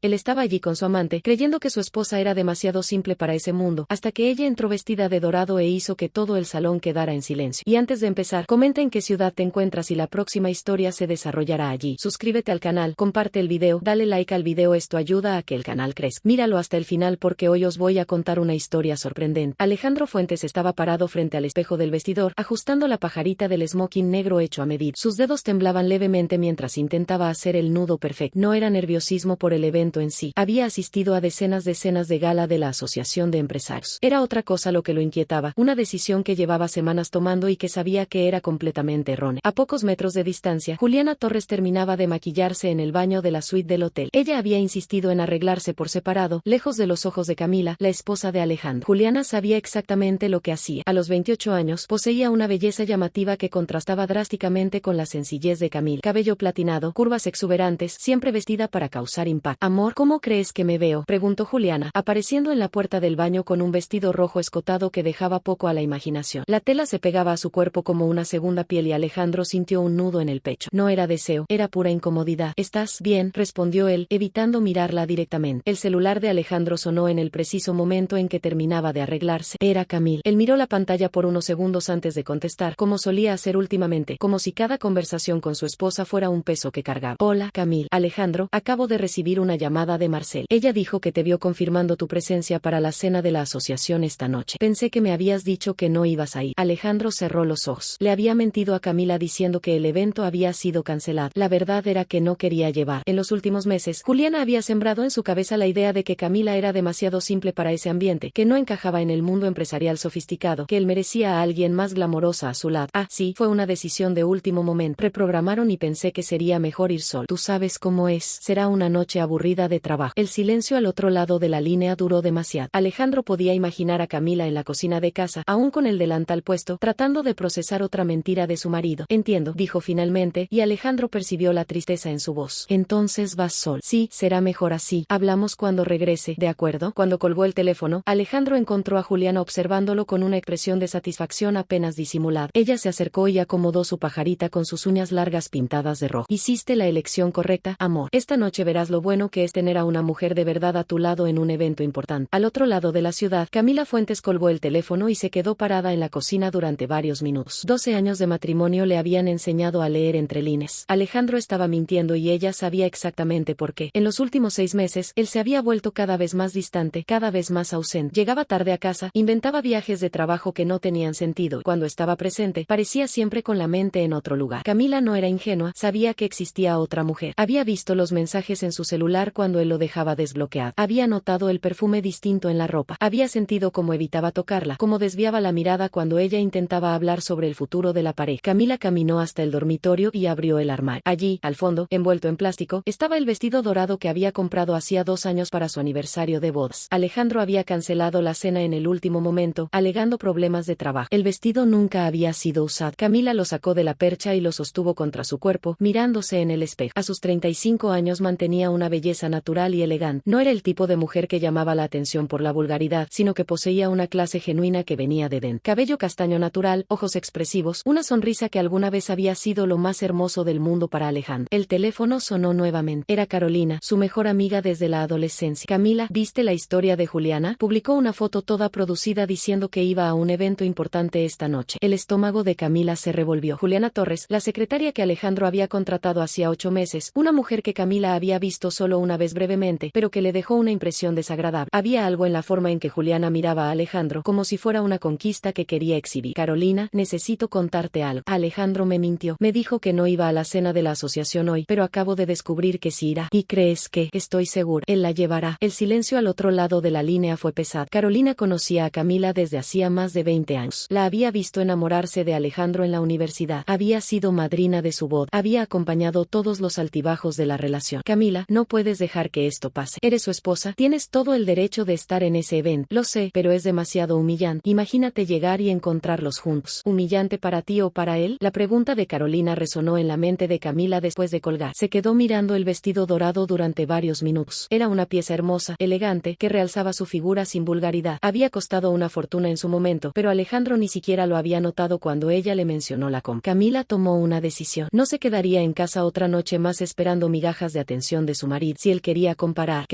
Él estaba allí con su amante, creyendo que su esposa era demasiado simple para ese mundo, hasta que ella entró vestida de dorado e hizo que todo el salón quedara en silencio. Y antes de empezar, comenta en qué ciudad te encuentras y la próxima historia se desarrollará allí. Suscríbete al canal, comparte el video, dale like al video, esto ayuda a que el canal crezca. Míralo hasta el final porque hoy os voy a contar una historia sorprendente. Alejandro Fuentes estaba parado frente al espejo del vestidor, ajustando la pajarita del smoking negro hecho a medida. Sus dedos temblaban levemente mientras intentaba hacer el nudo perfecto. No era nerviosismo por el evento en sí. Había asistido a decenas de gala de la Asociación de Empresarios. Era otra cosa lo que lo inquietaba, una decisión que llevaba semanas tomando y que sabía que era completamente errónea. A pocos metros de distancia, Juliana Torres terminaba de maquillarse en el baño de la suite del hotel. Ella había insistido en arreglarse por separado, lejos de los ojos de Camila, la esposa de Alejandro. Juliana sabía exactamente lo que hacía. A los 28 años, poseía una belleza llamativa que contrastaba drásticamente con la sencillez de Camila. Cabello platinado, curvas exuberantes, siempre vestida para causar impacto. Amor, ¿cómo crees que me veo?, preguntó Juliana, apareciendo en la puerta del baño con un vestido rojo escotado que dejaba poco a la imaginación. La tela se pegaba a su cuerpo como una segunda piel y Alejandro sintió un nudo en el pecho. No era deseo, era pura incomodidad. ¿Estás bien?, respondió él, evitando mirarla directamente. El celular de Alejandro sonó en el preciso momento en que terminaba de arreglarse. Era Camila. Él miró la pantalla por unos segundos antes de contestar, como solía hacer últimamente, como si cada conversación con su esposa fuera un peso que cargaba. Hola, Camila. Alejandro, acabo de recibir una llamada de Marcel. Ella dijo que te vio confirmando tu presencia para la cena de la asociación esta noche. Pensé que me habías dicho que no ibas a ir. Alejandro cerró los ojos. Le había mentido a Camila diciendo que el evento había sido cancelado. La verdad era que no quería llevar. En los últimos meses, Juliana había sembrado en su cabeza la idea de que Camila era demasiado simple para ese ambiente, que no encajaba en el mundo empresarial sofisticado, que él merecía a alguien más glamorosa a su lado. Ah, sí, fue una decisión de último momento. Reprogramaron y pensé que sería mejor ir solo. Tú sabes cómo es. Será una noche aburrida de trabajo. El silencio al otro lado de la línea duró demasiado. Alejandro podía imaginar a Camila en la cocina de casa, aún con el delantal puesto, tratando de procesar otra mentira de su marido. Entiendo, dijo finalmente, y Alejandro percibió la tristeza en su voz. Entonces vas sol. Sí, será mejor así. Hablamos cuando regrese, ¿de acuerdo? Cuando colgó el teléfono, Alejandro encontró a Juliana observándolo con una expresión de satisfacción apenas disimulada. Ella se acercó y acomodó su pajarita con sus uñas largas pintadas de rojo. Hiciste la elección correcta, amor. Esta noche verás lo bueno que es tener a una mujer de verdad a tu lado en un evento importante. Al otro lado de la ciudad, Camila Fuentes colgó el teléfono y se quedó parada en la cocina durante varios minutos. 12 años de matrimonio le habían enseñado a leer entre líneas. Alejandro estaba mintiendo y ella sabía exactamente por qué. En los últimos 6 meses, él se había vuelto cada vez más distante, cada vez más ausente. Llegaba tarde a casa, inventaba viajes de trabajo que no tenían sentido. Cuando estaba presente, parecía siempre con la mente en otro lugar. Camila no era ingenua, sabía que existía otra mujer. Había visto los mensajes en su celular cuando él lo dejaba desbloqueado. Había notado el perfume distinto en la ropa. Había sentido cómo evitaba tocarla, cómo desviaba la mirada cuando ella intentaba hablar sobre el futuro de la pareja. Camila caminó hasta el dormitorio y abrió el armario. Allí, al fondo, envuelto en plástico, estaba el vestido dorado que había comprado hacía 2 años para su aniversario de bodas. Alejandro había cancelado la cena en el último momento, alegando problemas de trabajo. El vestido nunca había sido usado. Camila lo sacó de la percha y lo sostuvo contra su cuerpo, mirándose en el espejo. A sus 35 años mantenía una belleza natural y elegante. No era el tipo de mujer que llamaba la atención por la vulgaridad, sino que poseía una clase genuina que venía de dentro. Cabello castaño natural, ojos expresivos, una sonrisa que alguna vez había sido lo más hermoso del mundo para Alejandro. El teléfono sonó nuevamente. Era Carolina, su mejor amiga desde la adolescencia. Camila, ¿viste la historia de Juliana? Publicó una foto toda producida diciendo que iba a un evento importante esta noche. El estómago de Camila se revolvió. Juliana Torres, la secretaria que Alejandro había contratado hacía 8 meses, una mujer que Camila había visto solo una vez brevemente, pero que le dejó una impresión desagradable. Había algo en la forma en que Juliana miraba a Alejandro, como si fuera una conquista que quería exhibir. Carolina, necesito contarte algo. Alejandro me mintió. Me dijo que no iba a la cena de la asociación hoy, pero acabo de descubrir que sí irá. ¿Y crees que? Estoy segura. Él la llevará. El silencio al otro lado de la línea fue pesado. Carolina conocía a Camila desde hacía más de 20 años. La había visto enamorarse de Alejandro en la universidad. Había sido madrina de su boda. Había acompañado todos los altibajos de la relación. Camila, no puedes dejar que esto pase. Eres su esposa. Tienes todo el derecho de estar en ese evento. Lo sé, pero es demasiado humillante. Imagínate llegar y encontrarlos juntos. ¿Humillante para ti o para él? La pregunta de Carolina resonó en la mente de Camila después de colgar. Se quedó mirando el vestido dorado durante varios minutos. Era una pieza hermosa, elegante, que realzaba su figura sin vulgaridad. Había costado una fortuna en su momento, pero Alejandro ni siquiera lo había notado cuando ella le mencionó la compra. Camila tomó una decisión. No se quedaría en casa otra noche más esperando migajas de atención de su marido. Si él quería comparar,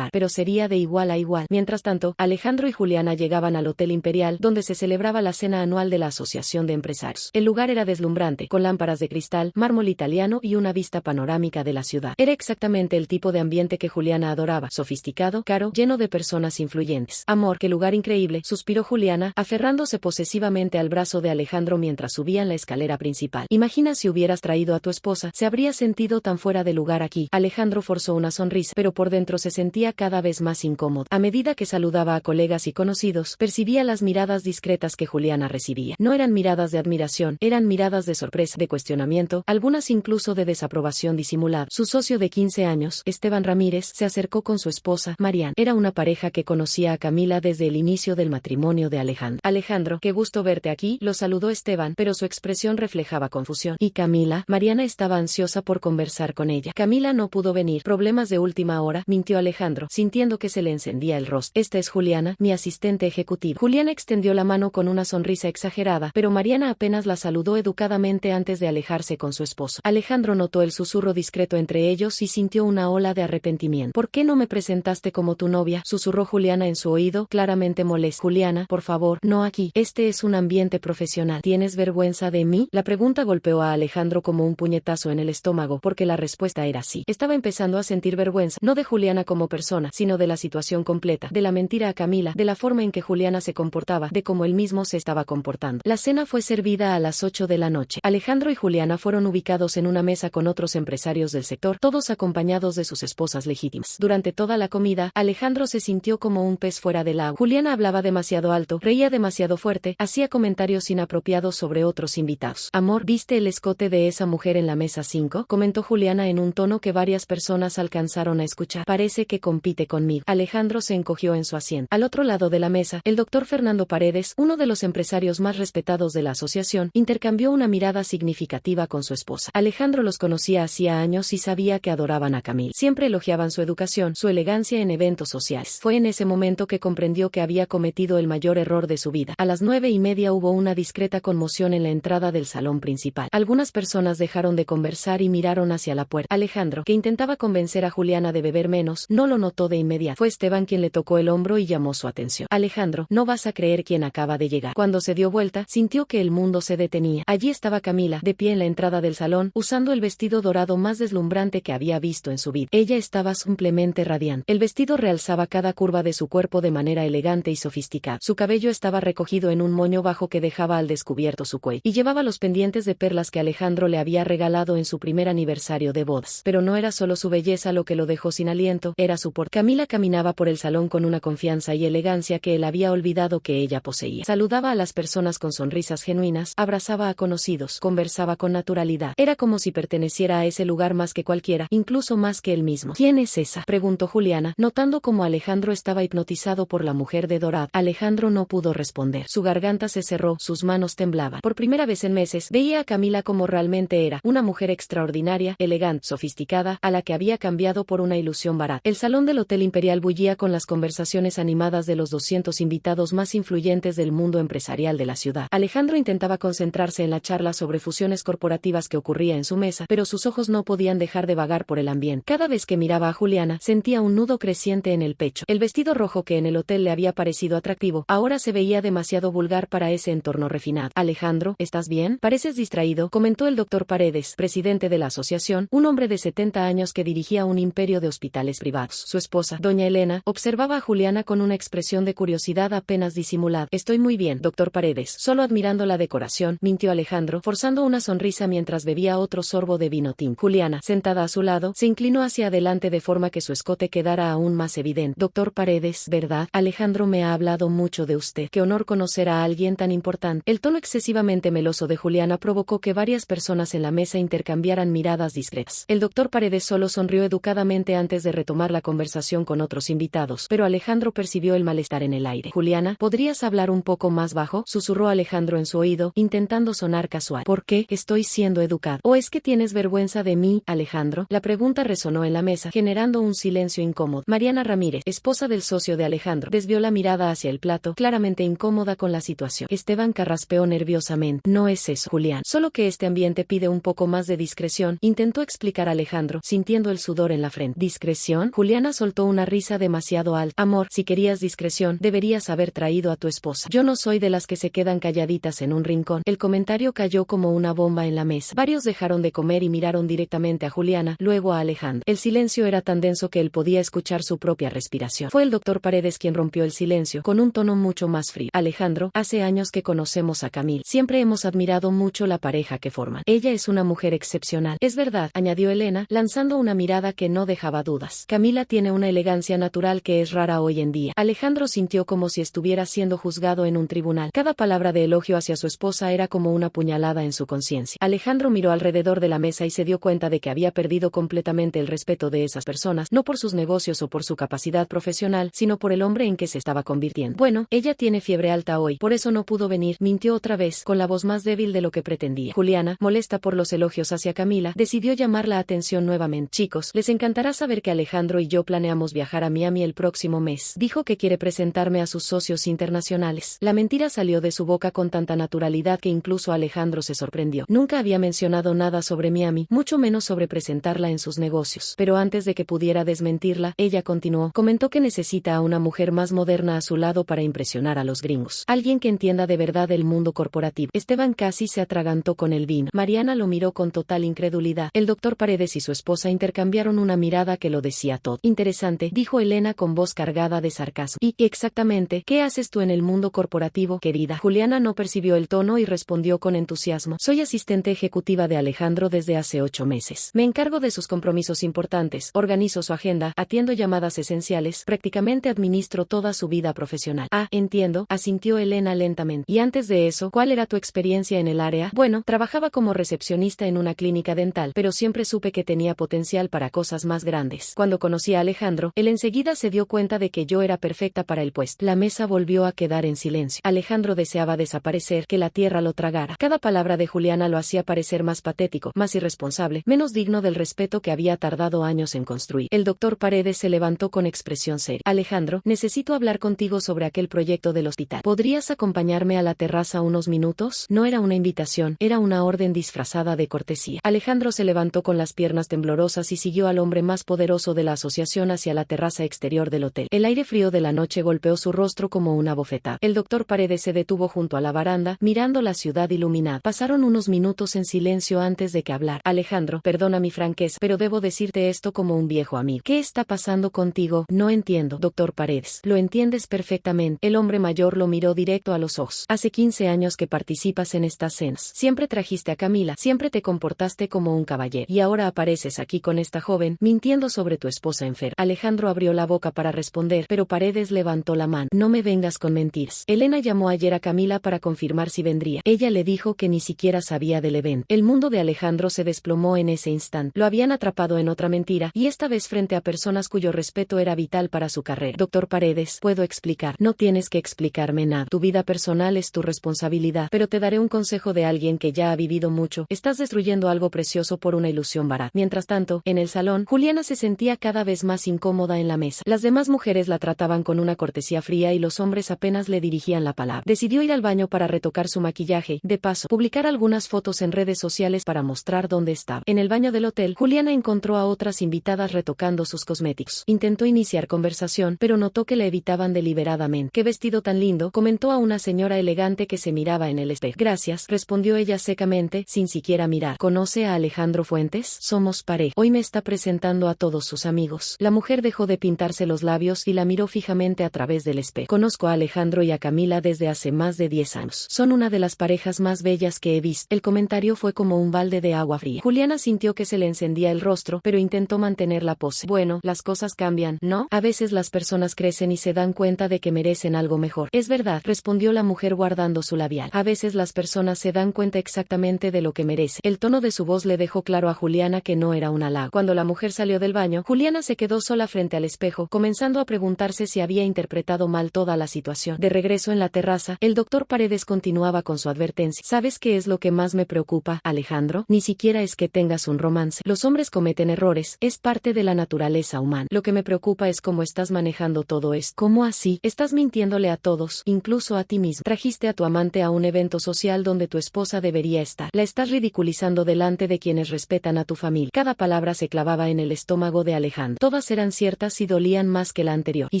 pero sería de igual a igual. Mientras tanto, Alejandro y Juliana llegaban al Hotel Imperial, donde se celebraba la cena anual de la Asociación de Empresarios. El lugar era deslumbrante, con lámparas de cristal, mármol italiano y una vista panorámica de la ciudad. Era exactamente el tipo de ambiente que Juliana adoraba, sofisticado, caro, lleno de personas influyentes. Amor, qué lugar increíble, suspiró Juliana, aferrándose posesivamente al brazo de Alejandro mientras subían la escalera principal. Imagina si hubieras traído a tu esposa, se habría sentido tan fuera de lugar aquí. Alejandro forzó una sonrisa, pero por dentro se sentía cada vez más incómodo. A medida que saludaba a colegas y conocidos, percibía las miradas discretas que Juliana recibía. No eran miradas de admiración, eran miradas de sorpresa, de cuestionamiento, algunas incluso de desaprobación disimulada. Su socio de 15 años, Esteban Ramírez, se acercó con su esposa, Mariana. Era una pareja que conocía a Camila desde el inicio del matrimonio de Alejandro. Alejandro, qué gusto verte aquí, lo saludó Esteban, pero su expresión reflejaba confusión. ¿Y Camila? Mariana estaba ansiosa por conversar con ella. Camila no pudo venir. Problemas de última hora, mintió Alejandro, sintiendo que se le encendía el rostro. Esta es Juliana, mi asistente ejecutiva. Juliana extendió la mano con una sonrisa exagerada, pero Mariana apenas la saludó educadamente antes de alejarse con su esposo. Alejandro notó el susurro discreto entre ellos y sintió una ola de arrepentimiento. ¿Por qué no me presentaste como tu novia?, susurró Juliana en su oído, claramente molesta. Juliana, por favor, no aquí. Este es un ambiente profesional. ¿Tienes vergüenza de mí? La pregunta golpeó a Alejandro como un puñetazo en el estómago, porque la respuesta era sí. Estaba empezando a sentir vergüenza, no de Juliana como persona, sino de la situación completa, de la mentira a Camila, de la forma en que Juliana se comportaba, de cómo él mismo se estaba comportando. La cena fue servida a las 8 de la noche. Alejandro y Juliana fueron ubicados en una mesa con otros empresarios del sector, todos acompañados de sus esposas legítimas. Durante toda la comida, Alejandro se sintió como un pez fuera del agua. Juliana hablaba demasiado alto, reía demasiado fuerte, hacía comentarios inapropiados sobre otros invitados. Amor, ¿viste el escote de esa mujer en la mesa 5? Comentó Juliana en un tono que varias personas alcanzaron a escuchar. Parece que compite conmigo. Alejandro se encogió en su asiento. Al otro lado de la mesa, el doctor Fernando Paredes, uno de los empresarios más respetados de la asociación, intercambió una mirada significativa con su esposa. Alejandro los conocía hacía años y sabía que adoraban a Camila. Siempre elogiaban su educación, su elegancia en eventos sociales. Fue en ese momento que comprendió que había cometido el mayor error de su vida. A las 9:30 hubo una discreta conmoción en la entrada del salón principal. Algunas personas dejaron de conversar y miraron hacia la puerta. Alejandro, que intentaba convencer a Juliana de beber menos, no lo notó de inmediato. Fue Esteban quien le tocó el hombro y llamó su atención. Alejandro, no vas a creer quién acaba de llegar. Cuando se dio vuelta, sintió que el mundo se detenía. Allí estaba Camila, de pie en la entrada del salón, usando el vestido dorado más deslumbrante que había visto en su vida. Ella estaba simplemente radiante. El vestido realzaba cada curva de su cuerpo de manera elegante y sofisticada. Su cabello estaba recogido en un moño bajo que dejaba al descubierto su cuello, y llevaba los pendientes de perlas que Alejandro le había regalado en su primer aniversario de bodas. Pero no era solo su belleza lo que lo dejó sin aliento, era su porte. Camila caminaba por el salón con una confianza y elegancia que él había olvidado que ella poseía. Saludaba a las personas con sonrisas genuinas, abrazaba a conocidos, conversaba con naturalidad. Era como si perteneciera a ese lugar más que cualquiera, incluso más que él mismo. ¿Quién es esa?, preguntó Juliana, notando cómo Alejandro estaba hipnotizado por la mujer de dorado. Alejandro no pudo responder. Su garganta se cerró, sus manos temblaban. Por primera vez en meses, veía a Camila como realmente era, una mujer extraordinaria, elegante, sofisticada, a la que había cambiado por una ilusión barata. El salón del Hotel Imperial bullía con las conversaciones animadas de los 200 invitados más influyentes del mundo empresarial de la ciudad. Alejandro intentaba concentrarse en la charla sobre fusiones corporativas que ocurría en su mesa, pero sus ojos no podían dejar de vagar por el ambiente. Cada vez que miraba a Juliana, sentía un nudo creciente en el pecho. El vestido rojo que en el hotel le había parecido atractivo, ahora se veía demasiado vulgar para ese entorno refinado. Alejandro, ¿estás bien? Pareces distraído, comentó el doctor Paredes, presidente de la asociación, un hombre de 70 años que dirigía un imperio de hospitales privados. Su esposa, doña Elena, observaba a Juliana con una expresión de curiosidad apenas disimulada. Estoy muy bien, doctor Paredes, solo admirando la decoración, mintió Alejandro, forzando una sonrisa mientras bebía otro sorbo de vino tinto. Juliana, sentada a su lado, se inclinó hacia adelante de forma que su escote quedara aún más evidente. Doctor Paredes, ¿verdad? Alejandro me ha hablado mucho de usted. Qué honor conocer a alguien tan importante. El tono excesivamente meloso de Juliana provocó que varias personas en la mesa intercambiaran miradas discretas. El doctor Paredes solo sonrió educadamente antes de retomar la conversación con otros invitados, pero Alejandro percibió el malestar en el aire. Juliana, ¿podrías hablar un poco más bajo?, susurró Alejandro en su oído, intentando sonar casual. ¿Por qué? Estoy siendo educado. ¿O es que tienes vergüenza de mí, Alejandro? La pregunta resonó en la mesa, generando un silencio incómodo. Mariana Ramírez, esposa del socio de Alejandro, desvió la mirada hacia el plato, claramente incómoda con la situación. Esteban carraspeó nerviosamente. No es eso, Julián. Solo que este ambiente pide un poco más de discreción, intentó explicar Alejandro, sintiendo el sudor en en la frente. ¿Discreción? Juliana soltó una risa demasiado alta. Amor, si querías discreción, deberías haber traído a tu esposa. Yo no soy de las que se quedan calladitas en un rincón. El comentario cayó como una bomba en la mesa. Varios dejaron de comer y miraron directamente a Juliana, luego a Alejandro. El silencio era tan denso que él podía escuchar su propia respiración. Fue el doctor Paredes quien rompió el silencio, con un tono mucho más frío. Alejandro, hace años que conocemos a Camila. Siempre hemos admirado mucho la pareja que forman. Ella es una mujer excepcional. Es verdad, añadió Elena, lanzando una mirada que no dejaba dudas. Camila tiene una elegancia natural que es rara hoy en día. Alejandro sintió como si estuviera siendo juzgado en un tribunal. Cada palabra de elogio hacia su esposa era como una puñalada en su conciencia. Alejandro miró alrededor de la mesa y se dio cuenta de que había perdido completamente el respeto de esas personas, no por sus negocios o por su capacidad profesional, sino por el hombre en que se estaba convirtiendo. Bueno, ella tiene fiebre alta hoy, por eso no pudo venir, mintió otra vez, con la voz más débil de lo que pretendía. Juliana, molesta por los elogios hacia Camila, decidió llamar la atención nuevamente. Chicos, les encantará saber que Alejandro y yo planeamos viajar a Miami el próximo mes. Dijo que quiere presentarme a sus socios internacionales. La mentira salió de su boca con tanta naturalidad que incluso Alejandro se sorprendió. Nunca había mencionado nada sobre Miami, mucho menos sobre presentarla en sus negocios. Pero antes de que pudiera desmentirla, ella continuó. Comentó que necesita a una mujer más moderna a su lado para impresionar a los gringos. Alguien que entienda de verdad el mundo corporativo. Esteban casi se atragantó con el vino. Mariana lo miró con total incredulidad. El doctor Paredes y su esposa intercambiaron una mirada que lo decía todo. Interesante, dijo Elena con voz cargada de sarcasmo. ¿Y exactamente qué haces tú en el mundo corporativo, querida? Juliana no percibió el tono y respondió con entusiasmo. Soy asistente ejecutiva de Alejandro desde hace 8 meses. Me encargo de sus compromisos importantes, organizo su agenda, atiendo llamadas esenciales, prácticamente administro toda su vida profesional. Ah, entiendo, asintió Elena lentamente. Y antes de eso, ¿cuál era tu experiencia en el área? Bueno, trabajaba como recepcionista en una clínica dental, pero siempre supe que tenía potencial para cosas más grandes. Cuando conocí a Alejandro, él enseguida se dio cuenta de que yo era perfecta para el puesto. La mesa volvió a quedar en silencio. Alejandro deseaba desaparecer, que la tierra lo tragara. Cada palabra de Juliana lo hacía parecer más patético, más irresponsable, menos digno del respeto que había tardado años en construir. El doctor Paredes se levantó con expresión seria. Alejandro, necesito hablar contigo sobre aquel proyecto del hospital. ¿Podrías acompañarme a la terraza unos minutos? No era una invitación, era una orden disfrazada de cortesía. Alejandro se levantó con las piernas temblorosas y siguió al hombre más poderoso de la asociación hacia la terraza exterior del hotel. El aire frío de la noche golpeó su rostro como una bofetada. El doctor Paredes se detuvo junto a la baranda, mirando la ciudad iluminada. Pasaron unos minutos en silencio antes de que hablara. Alejandro, perdona mi franqueza, pero debo decirte esto como un viejo amigo. ¿Qué está pasando contigo? No entiendo, doctor Paredes. Lo entiendes perfectamente. El hombre mayor lo miró directo a los ojos. Hace 15 años que participas en estas cenas. Siempre trajiste a Camila, siempre te comportaste como un caballero. Y ahora apareces aquí con esta joven, mintiendo sobre tu esposa enferma. Alejandro abrió la boca para responder, pero Paredes levantó la mano. No me vengas con mentiras. Elena llamó ayer a Camila para confirmar si vendría. Ella le dijo que ni siquiera sabía del evento. El mundo de Alejandro se desplomó en ese instante. Lo habían atrapado en otra mentira, y esta vez frente a personas cuyo respeto era vital para su carrera. Doctor Paredes, puedo explicar. No tienes que explicarme nada. Tu vida personal es tu responsabilidad, pero te daré un consejo de alguien que ya ha vivido mucho. Estás destruyendo algo precioso por una ilusión barata. Mientras tanto, en el salón, Juliana se sentía cada vez más incómoda en la mesa. Las demás mujeres la trataban con una cortesía fría y los hombres apenas le dirigían la palabra. Decidió ir al baño para retocar su maquillaje, de paso, publicar algunas fotos en redes sociales para mostrar dónde estaba. En el baño del hotel, Juliana encontró a otras invitadas retocando sus cosméticos. Intentó iniciar conversación, pero notó que la evitaban deliberadamente. «¿Qué vestido tan lindo?», comentó a una señora elegante que se miraba en el espejo. «Gracias», respondió ella secamente, sin siquiera mirar. «¿Conoce a Alejandro Fuentes? Somos pareja. Hoy me está presentando a todos sus amigos». La mujer dejó de pintarse los labios y la miró fijamente a través del espejo. «Conozco a Alejandro y a Camila desde hace más de 10 años. Son una de las parejas más bellas que he visto». El comentario fue como un balde de agua fría. Juliana sintió que se le encendía el rostro, pero intentó mantener la pose. «Bueno, las cosas cambian, ¿no? A veces las personas crecen y se dan cuenta de que merecen algo mejor». «Es verdad», respondió la mujer guardando su labial. «A veces las personas se dan cuenta exactamente de lo que merecen». El tono de su voz le dejó claro a Juliana que no era un halago. Cuando la mujer salió del baño, Juliana se quedó sola frente al espejo, comenzando a preguntarse si había interpretado mal toda la situación. De regreso en la terraza, el doctor Paredes continuaba con su advertencia. «¿Sabes qué es lo que más me preocupa, Alejandro? Ni siquiera es que tengas un romance. Los hombres cometen errores, es parte de la naturaleza humana. Lo que me preocupa es cómo estás manejando todo esto». «¿Cómo así? Estás mintiéndole a todos, incluso a ti mismo. Trajiste a tu amante a un evento social donde tu esposa debería estar. La estás ridiculizando delante de quienes respetan a tu familia». Cada palabra se clavaba en el estómago de Alejandro. Todas eran ciertas y dolían más que la anterior. ¿Y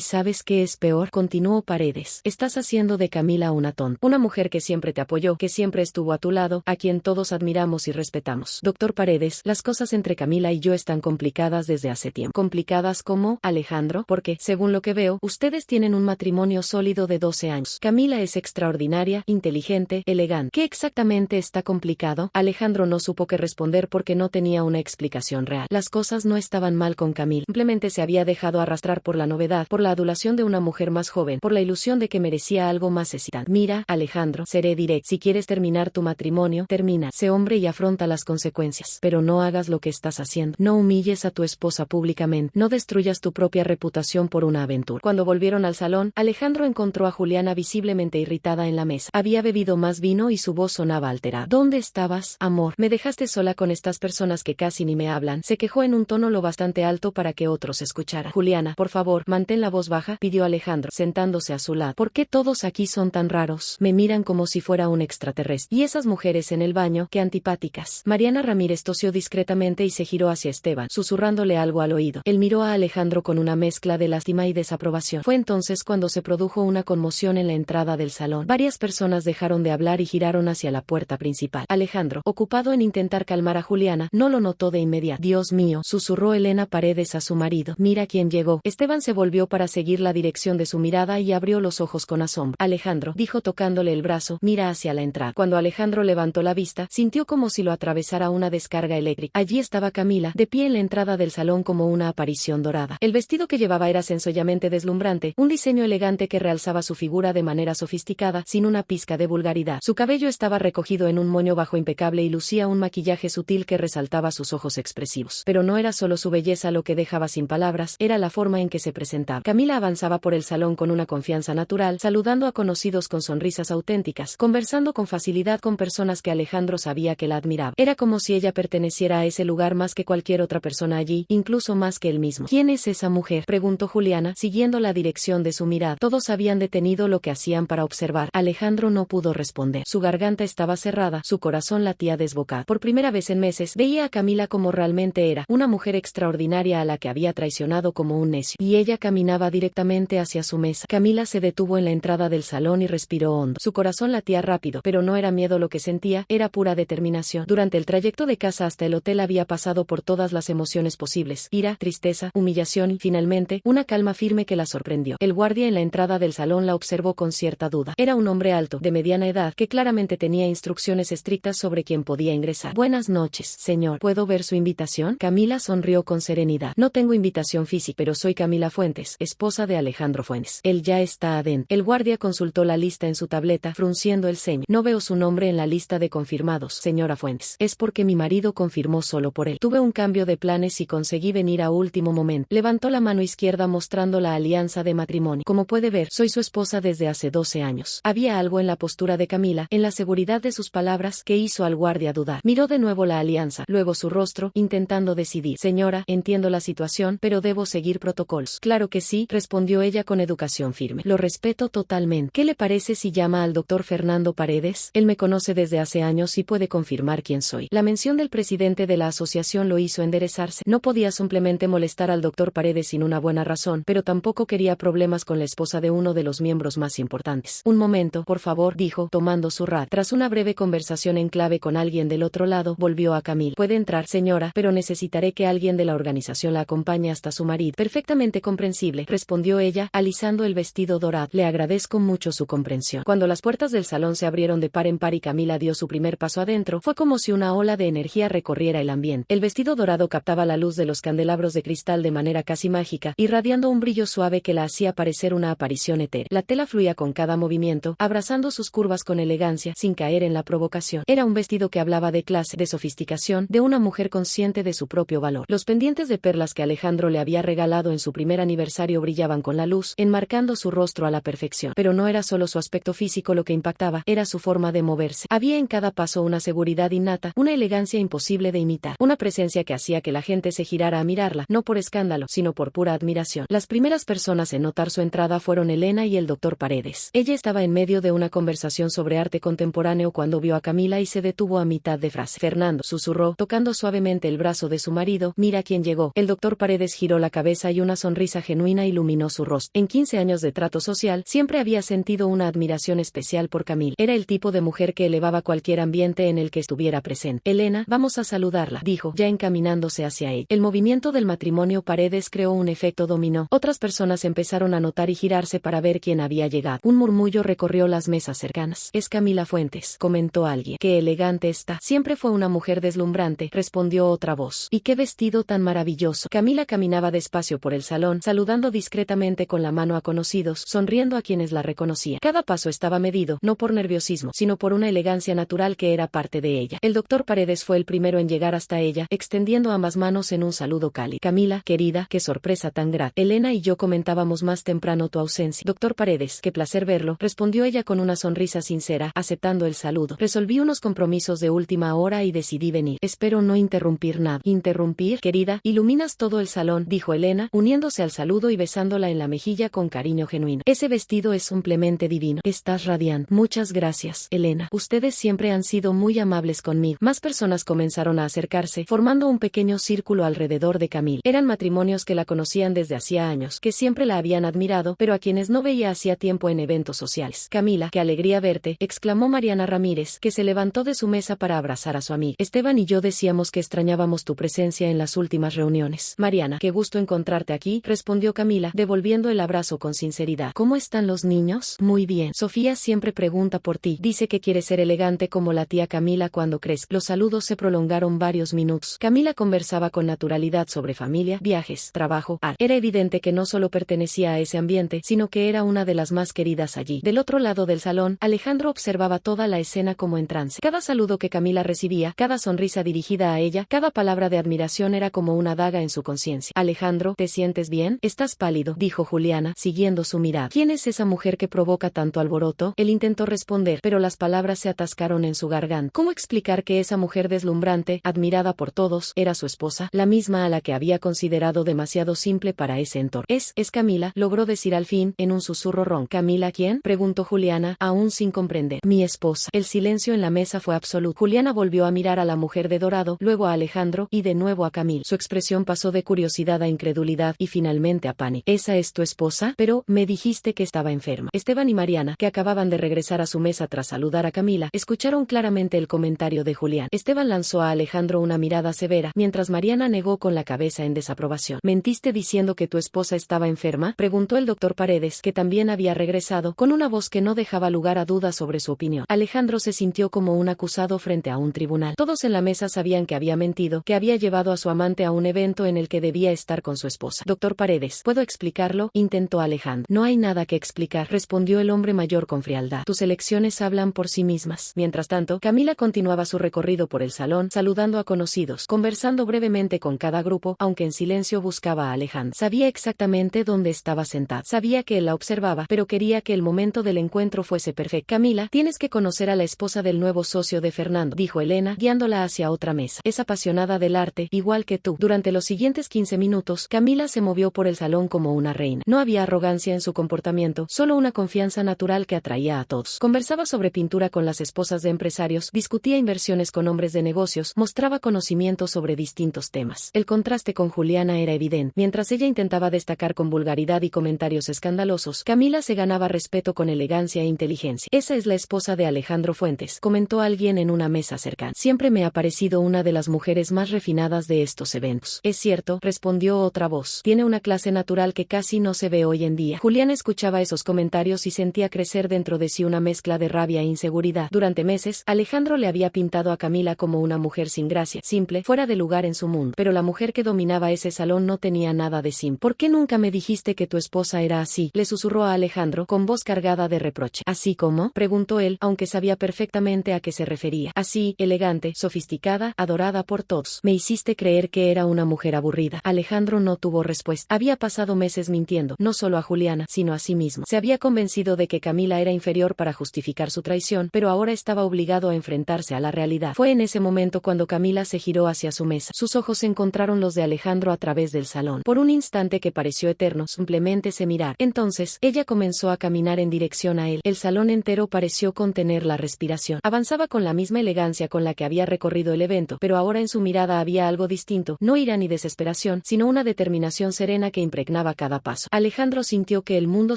sabes qué es peor?, continuó Paredes. Estás haciendo de Camila una tonta. Una mujer que siempre te apoyó, que siempre estuvo a tu lado, a quien todos admiramos y respetamos. Doctor Paredes, las cosas entre Camila y yo están complicadas desde hace tiempo. ¿Complicadas cómo, Alejandro? Porque, según lo que veo, ustedes tienen un matrimonio sólido de 12 años. Camila es extraordinaria, inteligente, elegante. ¿Qué exactamente está complicado? Alejandro no supo qué responder porque no tenía una explicación real. Las cosas no estaban mal con Camila. Simplemente se había dejado arrastrar por la novedad, por la adulación de una mujer más joven, por la ilusión de que merecía algo más excitante. Mira, Alejandro, seré directo. Si quieres terminar tu matrimonio, termina. Sé hombre y afronta las consecuencias. Pero no hagas lo que estás haciendo. No humilles a tu esposa públicamente. No destruyas tu propia reputación por una aventura. Cuando volvieron al salón, Alejandro encontró a Juliana visiblemente irritada en la mesa. Había bebido más vino y su voz sonaba alterada. ¿Dónde estabas, amor? Me dejaste sola con estas personas que casi ni me hablan. Se quejó en un tono lo bastante alto para que otros escucharan. Juliana, por favor, mantén la voz baja, pidió Alejandro, sentándose a su lado. ¿Por qué todos aquí son tan raros? Me miran como si fuera un extraterrestre. Y esas mujeres en el baño, qué antipáticas. Mariana Ramírez tosió discretamente y se giró hacia Esteban, susurrándole algo al oído. Él miró a Alejandro con una mezcla de lástima y desaprobación. Fue entonces cuando se produjo una conmoción en la entrada del salón. Varias personas dejaron de hablar y giraron hacia la puerta principal. Alejandro, ocupado en intentar calmar a Juliana, no lo notó de inmediato. Dios mío, susurró Elena Paredes a su marido. Mira quién llegó. Esteban se volvió para seguir la dirección de su mirada y abrió los ojos con asombro. Alejandro, dijo tocándole el brazo, mira hacia la entrada. Cuando Alejandro levantó la vista, sintió como si lo atravesara una descarga eléctrica. Allí estaba Camila, de pie en la entrada del salón como una aparición dorada. El vestido que llevaba era sencillamente deslumbrante, un diseño elegante que realzaba su figura de manera sofisticada, sin una pizca de vulgaridad. Su cabello estaba recogido en un moño bajo impecable y lucía un maquillaje sutil que resaltaba sus ojos expresivos. Pero no era solo su belleza lo que dejaba sin palabras, era la forma en que se presentaba. Camila avanzaba por el salón con una confianza natural, saludando a conocidos con sonrisas auténticas, conversando con facilidad con personas que Alejandro sabía que la admiraba. Era como si ella perteneciera a ese lugar más que cualquier otra persona allí, incluso más que él mismo. ¿Quién es esa mujer?, preguntó Juliana, siguiendo la dirección de su mirada. Todos habían detenido lo que hacían para observar. Alejandro no pudo responder. Su garganta estaba cerrada, su corazón latía desbocado. Por primera vez en meses, veía a Camila como realmente era, una mujer extraordinaria a la que había traicionado como un necio. Y ella caminaba directamente hacia su mesa. Camila se detuvo en la entrada del salón y respiró hondo. Su corazón latía rápido, pero no era miedo lo que sentía, era pura determinación. Durante el trayecto de casa hasta el hotel había pasado por todas las emociones posibles: ira, tristeza, humillación y, finalmente, una calma firme que la sorprendió. El guardia en la entrada del salón la observó con cierta duda. Era un hombre alto, de mediana edad, que claramente tenía instrucciones estrictas sobre quién podía ingresar. Buenas noches, señor. ¿Puedo ver su invitación? Camila sonrió con serenidad. No tengo invitación física, pero soy Camila Fuentes, esposa de Alejandro Fuentes. Él ya está adentro. El guardia consultó la lista en su tableta, frunciendo el ceño. No veo su nombre en la lista de confirmados, señora Fuentes. Es porque mi marido confirmó solo por él. Tuve un cambio de planes y conseguí venir a último momento. Levantó la mano izquierda mostrando la alianza de matrimonio. Como puede ver, soy su esposa desde hace 12 años. Había algo en la postura de Camila, en la seguridad de sus palabras, que hizo al guardia dudar. Miró de nuevo la alianza, luego su rostro, intentando decidir. Señora, entiendo la situación, pero debo seguir protocolos. Claro que sí, respondió ella con educación firme. Lo respeto totalmente. ¿Qué le parece si llama al doctor Fernando Paredes? Él me conoce desde hace años y puede confirmar quién soy. La mención del presidente de la asociación lo hizo enderezarse. No podía simplemente molestar al doctor Paredes sin una buena razón, pero tampoco quería problemas con la esposa de uno de los miembros más importantes. Un momento, por favor, dijo, tomando su radio. Tras una breve conversación en clave con alguien del otro lado, volvió a Camila. Puede entrar, señora, pero necesitaré que alguien de la organización la acompañe hasta su marido. Perfectamente comprensible, respondió ella, alisando el vestido dorado. Le agradezco mucho su comprensión. Cuando las puertas del salón se abrieron de par en par y Camila dio su primer paso adentro, fue como si una ola de energía recorriera el ambiente. El vestido dorado captaba la luz de los candelabros de cristal de manera casi mágica, irradiando un brillo suave que la hacía parecer una aparición etérea. La tela fluía con cada movimiento, abrazando sus curvas con elegancia, sin caer en la provocación. Era un vestido que hablaba de clase, de sofisticación, de una mujer consciente de su propio valor. Los pendientes de perlas que Alejandro le había regalado en su primer aniversario brillaban con la luz, enmarcando su rostro a la perfección. Pero no era solo su aspecto físico lo que impactaba, era su forma de moverse. Había en cada paso una seguridad innata, una elegancia imposible de imitar, una presencia que hacía que la gente se girara a mirarla, no por escándalo, sino por pura admiración. Las primeras personas en notar su entrada fueron Elena y el doctor Paredes. Ella estaba en medio de una conversación sobre arte contemporáneo cuando vio a Camila y se detuvo a mitad de frase. Fernando, susurró, tocando suavemente el brazo de su marido, querido, mira quién llegó. El doctor Paredes giró la cabeza y una sonrisa genuina iluminó su rostro. En 15 años de trato social, siempre había sentido una admiración especial por Camille. Era el tipo de mujer que elevaba cualquier ambiente en el que estuviera presente. Elena, vamos a saludarla, dijo, ya encaminándose hacia ella. El movimiento del matrimonio Paredes creó un efecto dominó. Otras personas empezaron a notar y girarse para ver quién había llegado. Un murmullo recorrió las mesas cercanas. Es Camila Fuentes, comentó alguien. Qué elegante está. Siempre fue una mujer deslumbrante, respondió otra voz. Y qué vestido tan maravilloso. Camila caminaba despacio por el salón, saludando discretamente con la mano a conocidos, sonriendo a quienes la reconocían. Cada paso estaba medido, no por nerviosismo, sino por una elegancia natural que era parte de ella. El doctor Paredes fue el primero en llegar hasta ella, extendiendo ambas manos en un saludo cálido. Camila, querida, qué sorpresa tan grata. Elena y yo comentábamos más temprano tu ausencia. Doctor Paredes, qué placer verlo, respondió ella con una sonrisa sincera, aceptando el saludo. Resolví unos compromisos de última hora y decidí venir. Espero no interrumpir nada. ¿Interrumpir, querida? Iluminas todo el salón, dijo Elena, uniéndose al saludo y besándola en la mejilla con cariño genuino. Ese vestido es simplemente divino. Estás radiante. Muchas gracias, Elena. Ustedes siempre han sido muy amables conmigo. Más personas comenzaron a acercarse, formando un pequeño círculo alrededor de Camille. Eran matrimonios que la conocían desde hacía años, que siempre la habían admirado, pero a quienes no veía hacía tiempo en eventos sociales. Camila, qué alegría verte, exclamó Mariana Ramírez, que se levantó de su mesa para abrazar a su amiga. Esteban y yo decíamos que extrañábamos tu presencia en las últimas reuniones. Mariana, qué gusto encontrarte aquí, respondió Camila, devolviendo el abrazo con sinceridad. ¿Cómo están los niños? Muy bien. Sofía siempre pregunta por ti. Dice que quiere ser elegante como la tía Camila cuando crezca. Los saludos se prolongaron varios minutos. Camila conversaba con naturalidad sobre familia, viajes, trabajo, arte. Era evidente que no solo pertenecía a ese ambiente, sino que era una de las más queridas allí. Del otro lado del salón, Alejandro observaba toda la escena como en trance. Cada saludo que Camila recibía, cada sonrisa dirigida a ella, cada palabra de admiración era como una daga en su conciencia. Alejandro, ¿te sientes bien? Estás pálido, dijo Juliana, siguiendo su mirada. ¿Quién es esa mujer que provoca tanto alboroto? Él intentó responder, pero las palabras se atascaron en su garganta. ¿Cómo explicar que esa mujer deslumbrante, admirada por todos, era su esposa, la misma a la que había considerado demasiado simple para ese entorno? Es Camila, logró decir al fin, en un susurro ronco. ¿Camila quién? Preguntó Juliana, aún sin comprender. Mi esposa. El silencio en la mesa fue absoluto. Juliana volvió a mirar a la mujer de dorado, luego a Alejandro, y de nuevo a Camila. Su expresión pasó de curiosidad a incredulidad, y finalmente a pánico. ¿Esa es tu esposa? Pero, me dijiste que estaba enferma. Esteban y Mariana, que acababan de regresar a su mesa tras saludar a Camila, escucharon claramente el comentario de Julián. Esteban lanzó a Alejandro una mirada severa, mientras Mariana negó con la cabeza en desaprobación. ¿Mentiste diciendo que tu esposa estaba enferma? Preguntó el doctor Paredes, que también había regresado, con una voz que no dejaba lugar a dudas sobre su opinión. Alejandro se sintió como un acusado frente a un tribunal. Todos en la mesa sabían que había mentido, que había llevado a su amante a un evento en el que debía estar con su esposa. Doctor Paredes, ¿puedo explicarlo? Intentó Alejandro. No hay nada que explicar, respondió el hombre mayor con frialdad. Tus elecciones hablan por sí mismas. Mientras tanto, Camila continuaba su recorrido por el salón, saludando a conocidos, conversando brevemente con cada grupo, aunque en silencio buscaba a Alejandro. Sabía exactamente dónde estaba sentado. Sabía que él la observaba, pero quería que el momento del encuentro fuese perfecto. Camila, tienes que conocer a la esposa del nuevo socio de Fernando, dijo Elena, guiándola hacia otra mesa. Es apasionada del arte, igual que tú. Durante los siguientes 15 minutos, Camila se movió por el salón como una reina. No había arrogancia en su comportamiento, solo una confianza natural que atraía a todos. Conversaba sobre pintura con las esposas de empresarios, discutía inversiones con hombres de negocios, mostraba conocimiento sobre distintos temas. El contraste con Juliana era evidente. Mientras ella intentaba destacar con vulgaridad y comentarios escandalosos, Camila se ganaba respeto con elegancia e inteligencia. Esa es la esposa de Alejandro Fuentes, comentó alguien en una mesa cercana. Siempre me ha parecido una de las mujeres más refinadas de estos eventos. Es cierto, respondió otra voz. Tiene una clase natural que casi no se ve hoy en día. Juliana escuchaba esos comentarios y sentía crecer dentro de sí una mezcla de rabia e inseguridad. Durante meses, Alejandro le había pintado a Camila como una mujer sin gracia, simple, fuera de lugar en su mundo. Pero la mujer que dominaba ese salón no tenía nada de simple. ¿Por qué nunca me dijiste que tu esposa era así? Le susurró a Alejandro, con voz cargada de reproche. ¿Así como? Preguntó él, aunque sabía perfectamente a qué se refería. Así, elegante, sofisticada, adorada por todos. Me hiciste creer que era una mujer aburrida. Alejandro no tuvo respuesta. Había pasado meses mintiendo, no solo a Juliana, sino a sí mismo. Se había convencido de que Camila era inferior para justificar su traición, pero ahora estaba obligado a enfrentarse a la realidad. Fue en ese momento cuando Camila se giró hacia su mesa. Sus ojos encontraron los de Alejandro a través del salón. Por un instante que pareció eterno, simplemente se miraron. Entonces, ella comenzó a caminar en dirección a él. El salón entero pareció contener la respiración. Avanzaba con la misma elegancia con la que había recorrido el evento, pero ahora en su mirada había algo distinto, no ira ni desesperación, sino una determinación serena que impregnaba cada paso. Alejandro sintió que el mundo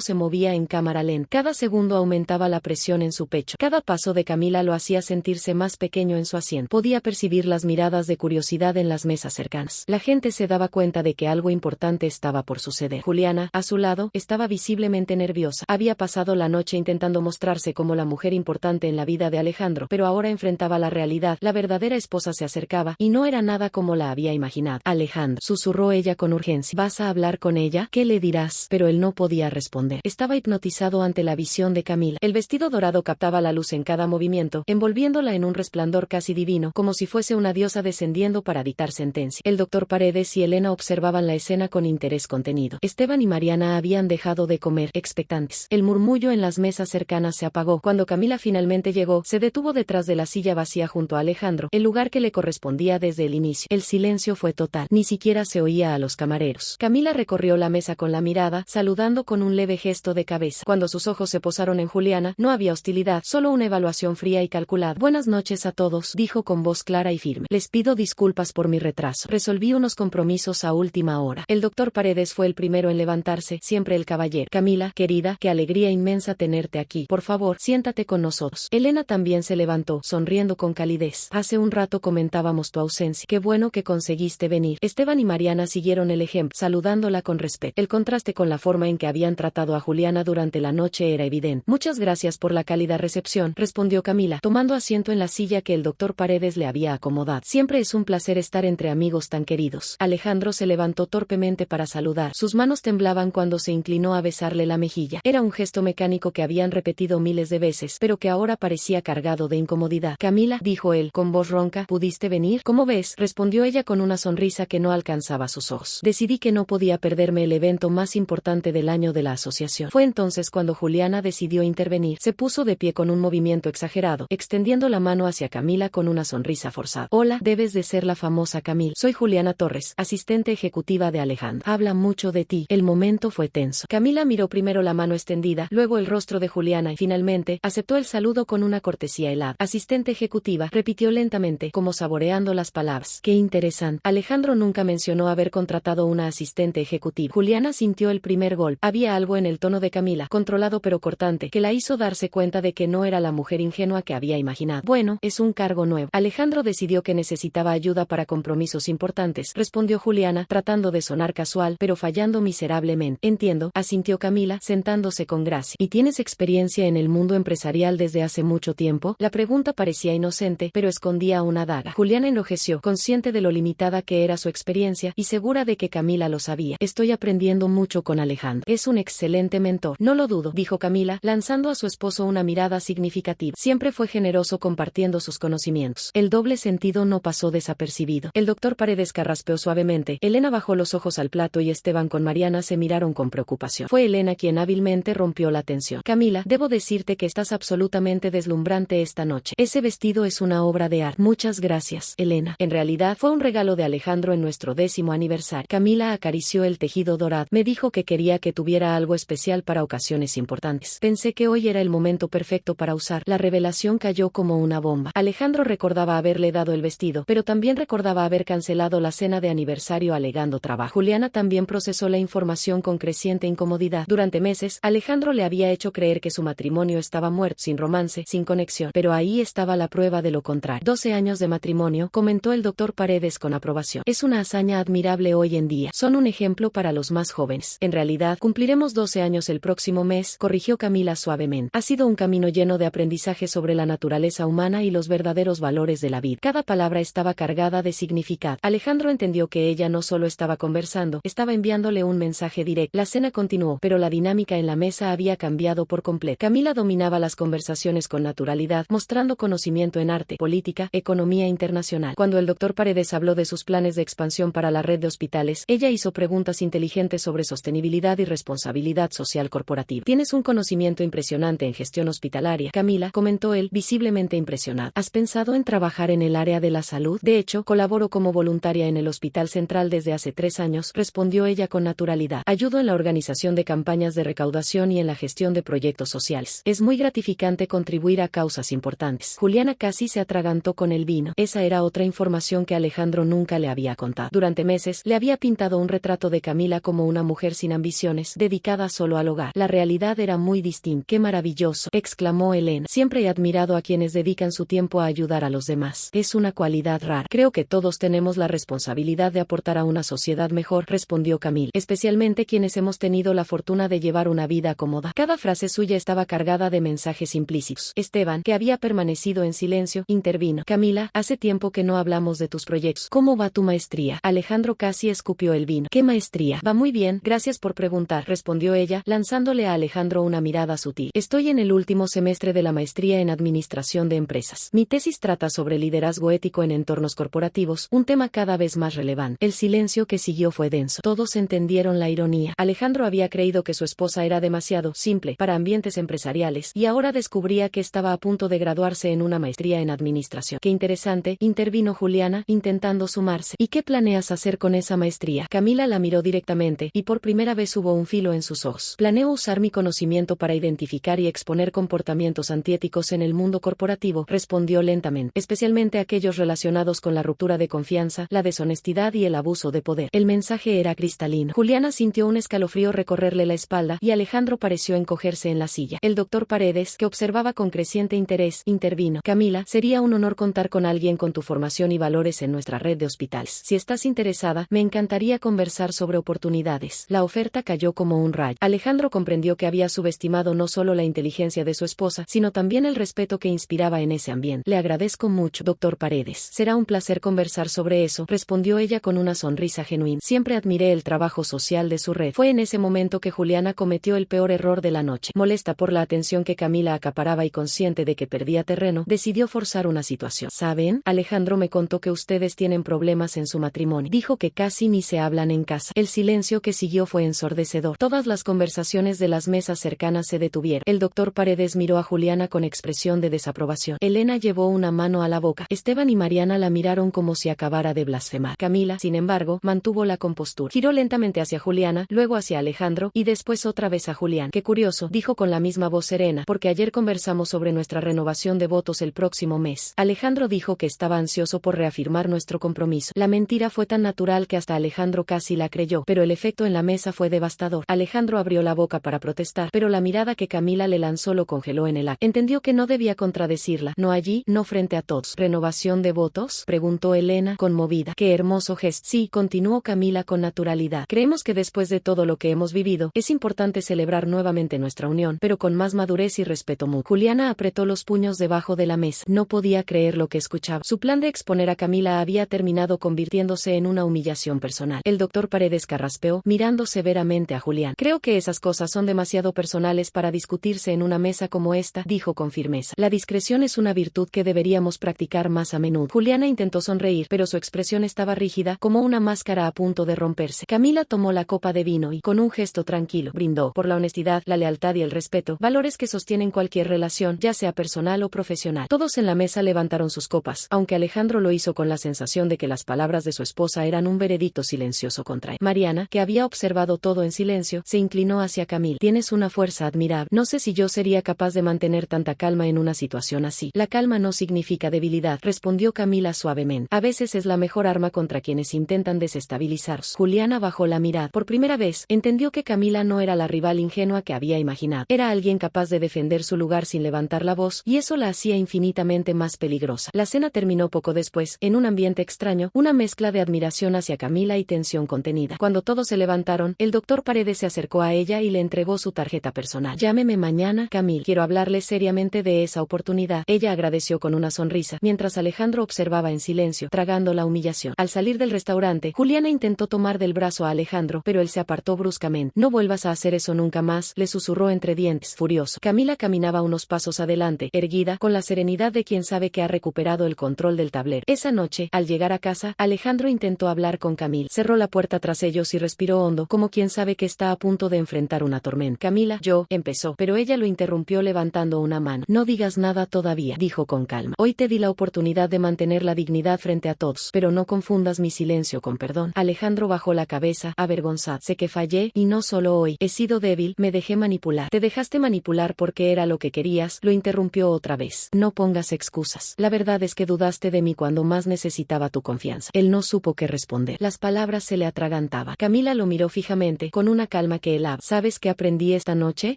se movía en cámara lenta. Cada segundo aumentaba la presión en su pecho. Cada paso de Camila lo hacía sentirse más pequeño en su asiento. Podía percibir las miradas de curiosidad en las mesas cercanas. La gente se daba cuenta de que algo importante estaba por suceder. Juliana, a su lado, estaba visiblemente nerviosa. Había pasado la noche intentando mostrarse como la mujer importante en la vida de Alejandro, pero ahora enfrentaba la realidad. La verdadera esposa se acercaba, y no era nada como la había imaginado. Alejandro, susurró ella con urgencia. ¿Vas a hablar con ella? ¿Qué le dirás? Pero él no podía responder. Estaba hipnotizado ante la visión de Camila. El vestido dorado captaba la luz en cada movimiento, envolviéndola en un resplandor casi divino, como si fuese una diosa descendiendo para dictar sentencia. El doctor Paredes y Elena observaban la escena con interés contenido. Esteban y Mariana habían dejado de comer, expectantes. El murmullo en las mesas cercanas se apagó. Cuando Camila finalmente llegó, se detuvo detrás de la silla vacía junto a Alejandro, el lugar que le correspondía desde el inicio. El silencio fue total. Ni siquiera se oía a los camareros. Camila recorrió la mesa con la mirada, saludando con un leve gesto de cabeza. Cuando sus ojos se posaron en Juliana, no había hostilidad, solo una evaluación fría y calculada. Buenas noches a todos, dijo con voz clara y firme. Les pido disculpas por mi retraso. Resolví unos compromisos a última hora. El doctor Paredes fue el primero en levantarse, siempre el caballero. Camila, querida, qué alegría inmensa tenerte aquí. Por favor, siéntate con nosotros. Elena también se levantó, sonriendo con calidez. Hace un rato comentábamos tu ausencia. Qué bueno que conseguiste venir. Esteban y Mariana siguieron el ejemplo, saludándola con respeto. El contraste con la forma en que habían tratado a Juliana durante la noche era evidente. Muchas gracias por la cálida recepción, respondió Camila, tomando asiento en la silla que el doctor Paredes le había acomodado. Siempre es un placer estar entre amigos tan queridos. Alejandro se levantó torpemente para saludar. Sus manos temblaban cuando se inclinó a besarle la mejilla. Era un gesto mecánico que habían repetido miles de veces, pero que ahora parecía cargado de incomodidad. Camila, dijo él, con voz ronca, ¿pudiste venir? ¿Cómo ves? Respondió ella con una sonrisa que no alcanzaba sus ojos. Decidí que no podía perderme el evento más importante del año de la asociación. Fue entonces cuando Juliana decidió intervenir. Se puso de pie con un movimiento exagerado, extendiendo la mano hacia Camila con una sonrisa forzada. Hola, debes de ser la famosa Camila. Soy Juliana Torres, asistente ejecutiva de Alejandro. Habla mucho de ti. El momento fue tenso. Camila miró primero la mano extendida, luego el rostro de Juliana y finalmente aceptó el saludo con una cortesía helada. Asistente ejecutiva, repitió lentamente, como saboreando las palabras. Qué interesante. Alejandro nunca mencionó haber contratado una asistente ejecutiva. Juliana sintió el primer golpe. Había algo en el tono de Camila, controlado pero cortante, que la hizo darse cuenta de que no era la mujer ingenua que había imaginado. Bueno, es un cargo nuevo. Alejandro decidió que necesitaba ayuda para compromisos importantes, respondió Juliana, tratando de sonar casual, pero fallando miserablemente. Entiendo, asintió Camila, sentándose con gracia. ¿Y tienes experiencia en el mundo empresarial desde hace mucho tiempo? La pregunta parecía inocente, pero escondía una daga. Juliana enrojeció, consciente de lo limitada que era su experiencia, y segura de que Camila lo sabía. Estoy aprendiendo mucho con Alejandro. Es un excelente mentor. No lo dudo, dijo Camila, lanzando a su esposo una mirada significativa. Siempre fue generoso compartiendo sus conocimientos. El doble sentido no pasó desapercibido. El doctor Paredes carraspeó suavemente. Elena bajó los ojos al plato y Esteban con Mariana se miraron con preocupación. Fue Elena quien hábilmente rompió la tensión. Camila, debo decirte que estás absolutamente deslumbrante esta noche. Ese vestido es una obra de arte. Muchas gracias, Elena. En realidad fue un regalo de Alejandro en nuestro 10º aniversario. Camila acarició el tejido dorado. Me dijo que quería que tuviera algo especial para ocasiones importantes. Pensé que hoy era el momento perfecto para usar. La revelación cayó como una bomba. Alejandro recordaba haberle dado el vestido, pero también recordaba haber cancelado la cena de aniversario alegando trabajo. Juliana también procesó la información con creciente incomodidad. Durante meses, Alejandro le había hecho creer que su matrimonio estaba muerto, sin romance, sin conexión. Pero ahí estaba la prueba de lo contrario. 12 años de matrimonio, comentó el doctor Paredes con aprobación. Es una hazaña admirable hoy en día. Son un ejemplo para los más jóvenes. En realidad, cumpliremos 12 años el próximo mes, corrigió Camila suavemente. Ha sido un camino lleno de aprendizaje sobre la naturaleza humana y los verdaderos valores de la vida. Cada palabra estaba cargada de significado. Alejandro entendió que ella no solo estaba conversando, estaba enviándole un mensaje directo. La cena continuó, pero la dinámica en la mesa había cambiado por completo. Camila dominaba las conversaciones con naturalidad, mostrando conocimiento en arte, política, economía internacional. Cuando el doctor Paredes habló de sus planes de expansión para la red de hospitales, ella hizo preguntas inteligentes sobre sostenibilidad y responsabilidad social corporativa. Tienes un conocimiento impresionante en gestión hospitalaria, Camila, comentó él, visiblemente impresionado. ¿Has pensado en trabajar en el área de la salud? De hecho, colaboro como voluntaria en el Hospital Central desde hace 3 años, respondió ella con naturalidad. Ayudo en la organización de campañas de recaudación y en la gestión de proyectos sociales. Es muy gratificante contribuir a causas importantes. Juliana casi se atragantó con el vino. Esa era otra información que Alejandro Alejandro nunca le había contado. Durante meses, le había pintado un retrato de Camila como una mujer sin ambiciones, dedicada solo al hogar. La realidad era muy distinta. ¡Qué maravilloso!, exclamó Elena. Siempre he admirado a quienes dedican su tiempo a ayudar a los demás. Es una cualidad rara. Creo que todos tenemos la responsabilidad de aportar a una sociedad mejor, respondió Camila, especialmente quienes hemos tenido la fortuna de llevar una vida cómoda. Cada frase suya estaba cargada de mensajes implícitos. Esteban, que había permanecido en silencio, intervino. Camila, hace tiempo que no hablamos de tus proyectos. ¿Cómo va tu maestría? Alejandro casi escupió el vino. ¿Qué maestría? Va muy bien, gracias por preguntar, respondió ella, lanzándole a Alejandro una mirada sutil. Estoy en el último semestre de la maestría en Administración de Empresas. Mi tesis trata sobre liderazgo ético en entornos corporativos, un tema cada vez más relevante. El silencio que siguió fue denso. Todos entendieron la ironía. Alejandro había creído que su esposa era demasiado simple para ambientes empresariales, y ahora descubría que estaba a punto de graduarse en una maestría en administración. Qué interesante, intervino Juliana, intentando sumarse. ¿Y qué planeas hacer con esa maestría? Camila la miró directamente, y por primera vez hubo un filo en sus ojos. Planeo usar mi conocimiento para identificar y exponer comportamientos antiéticos en el mundo corporativo, respondió lentamente, especialmente aquellos relacionados con la ruptura de confianza, la deshonestidad y el abuso de poder. El mensaje era cristalino. Juliana sintió un escalofrío recorrerle la espalda, y Alejandro pareció encogerse en la silla. El doctor Paredes, que observaba con creciente interés, intervino. Camila, sería un honor contar con alguien con tu formación y valores en nuestra red de hospitales. Si estás interesada, me encantaría conversar sobre oportunidades. La oferta cayó como un rayo. Alejandro comprendió que había subestimado no solo la inteligencia de su esposa, sino también el respeto que inspiraba en ese ambiente. Le agradezco mucho, doctor Paredes. Será un placer conversar sobre eso, respondió ella con una sonrisa genuina. Siempre admiré el trabajo social de su red. Fue en ese momento que Juliana cometió el peor error de la noche. Molesta por la atención que Camila acaparaba y consciente de que perdía terreno, decidió forzar una situación. ¿Saben? Alejandro me contó que ustedes tienen problemas en su matrimonio. Dijo que casi ni se hablan en casa. El silencio que siguió fue ensordecedor. Todas las conversaciones de las mesas cercanas se detuvieron. El doctor Paredes miró a Juliana con expresión de desaprobación. Elena llevó una mano a la boca. Esteban y Mariana la miraron como si acabara de blasfemar. Camila, sin embargo, mantuvo la compostura. Giró lentamente hacia Juliana, luego hacia Alejandro, y después otra vez a Julián. Qué curioso, dijo con la misma voz serena, porque ayer conversamos sobre nuestra renovación de votos el próximo mes. Alejandro dijo que estaba ansioso por reafirmar nuestro compromiso. La mentira fue tan natural que hasta Alejandro casi la creyó, pero el efecto en la mesa fue devastador. Alejandro abrió la boca para protestar, pero la mirada que Camila le lanzó lo congeló en el acto. Entendió que no debía contradecirla, no allí, no frente a todos. ¿Renovación de votos?, preguntó Elena, conmovida. Qué hermoso gesto. Sí, continuó Camila con naturalidad. Creemos que después de todo lo que hemos vivido, es importante celebrar nuevamente nuestra unión, pero con más madurez y respeto mutuo. Juliana apretó los puños debajo de la mesa. No podía creer lo que escuchaba. Su plan de exponer a Camila había terminado convirtiéndose en una humillación personal. El doctor Paredes carraspeó, mirando severamente a Julián. Creo que esas cosas son demasiado personales para discutirse en una mesa como esta, dijo con firmeza. La discreción es una virtud que deberíamos practicar más a menudo. Juliana intentó sonreír, pero su expresión estaba rígida, como una máscara a punto de romperse. Camila tomó la copa de vino y, con un gesto tranquilo, brindó por la honestidad, la lealtad y el respeto, valores que sostienen cualquier relación, ya sea personal o profesional. Todos en la mesa levantaron sus copas, aunque Alejandro lo hizo con la sensación de que las palabras de su esposa eran un veredicto silencioso contra él. Mariana, que había observado todo en silencio, se inclinó hacia Camila. Tienes una fuerza admirable. No sé si yo sería capaz de mantener tanta calma en una situación así. La calma no significa debilidad, respondió Camila suavemente. A veces es la mejor arma contra quienes intentan desestabilizarlos. Juliana bajó la mirada. Por primera vez, entendió que Camila no era la rival ingenua que había imaginado. Era alguien capaz de defender su lugar sin levantar la voz, y eso la hacía infinitamente más peligrosa. La cena terminó poco después, en un ambiente extraño, una mezcla de admiración hacia Camila y tensión contenida. Cuando todos se levantaron, el doctor Paredes se acercó a ella y le entregó su tarjeta personal. Llámeme mañana, Camila. Quiero hablarle seriamente de esa oportunidad. Ella agradeció con una sonrisa, mientras Alejandro observaba en silencio, tragando la humillación. Al salir del restaurante, Juliana intentó tomar del brazo a Alejandro, pero él se apartó bruscamente. No vuelvas a hacer eso nunca más, le susurró entre dientes, furioso. Camila caminaba unos pasos adelante, erguida, con la serenidad de quien sabe que ha recuperado el control del tablero. Esa noche, al llegar a casa, Alejandro intentó hablar con Camila. Cerró la puerta tras ellos y respiró hondo, como quien sabe que está a punto de enfrentar una tormenta. Camila, empezó, pero ella lo interrumpió levantando una mano. No digas nada todavía, dijo con calma. Hoy te di la oportunidad de mantener la dignidad frente a todos, pero no confundas mi silencio con perdón. Alejandro bajó la cabeza, avergonzado. Sé que fallé, y no solo hoy. He sido débil, me dejé manipular. Te dejaste manipular porque era lo que querías, lo interrumpió otra vez. No pongas excusas. La verdad es que dudaste de mí cuando más necesitaba necesitaba tu confianza. Él no supo qué responder. Las palabras se le atragantaban. Camila lo miró fijamente, con una calma que helaba. ¿Sabes qué aprendí esta noche?,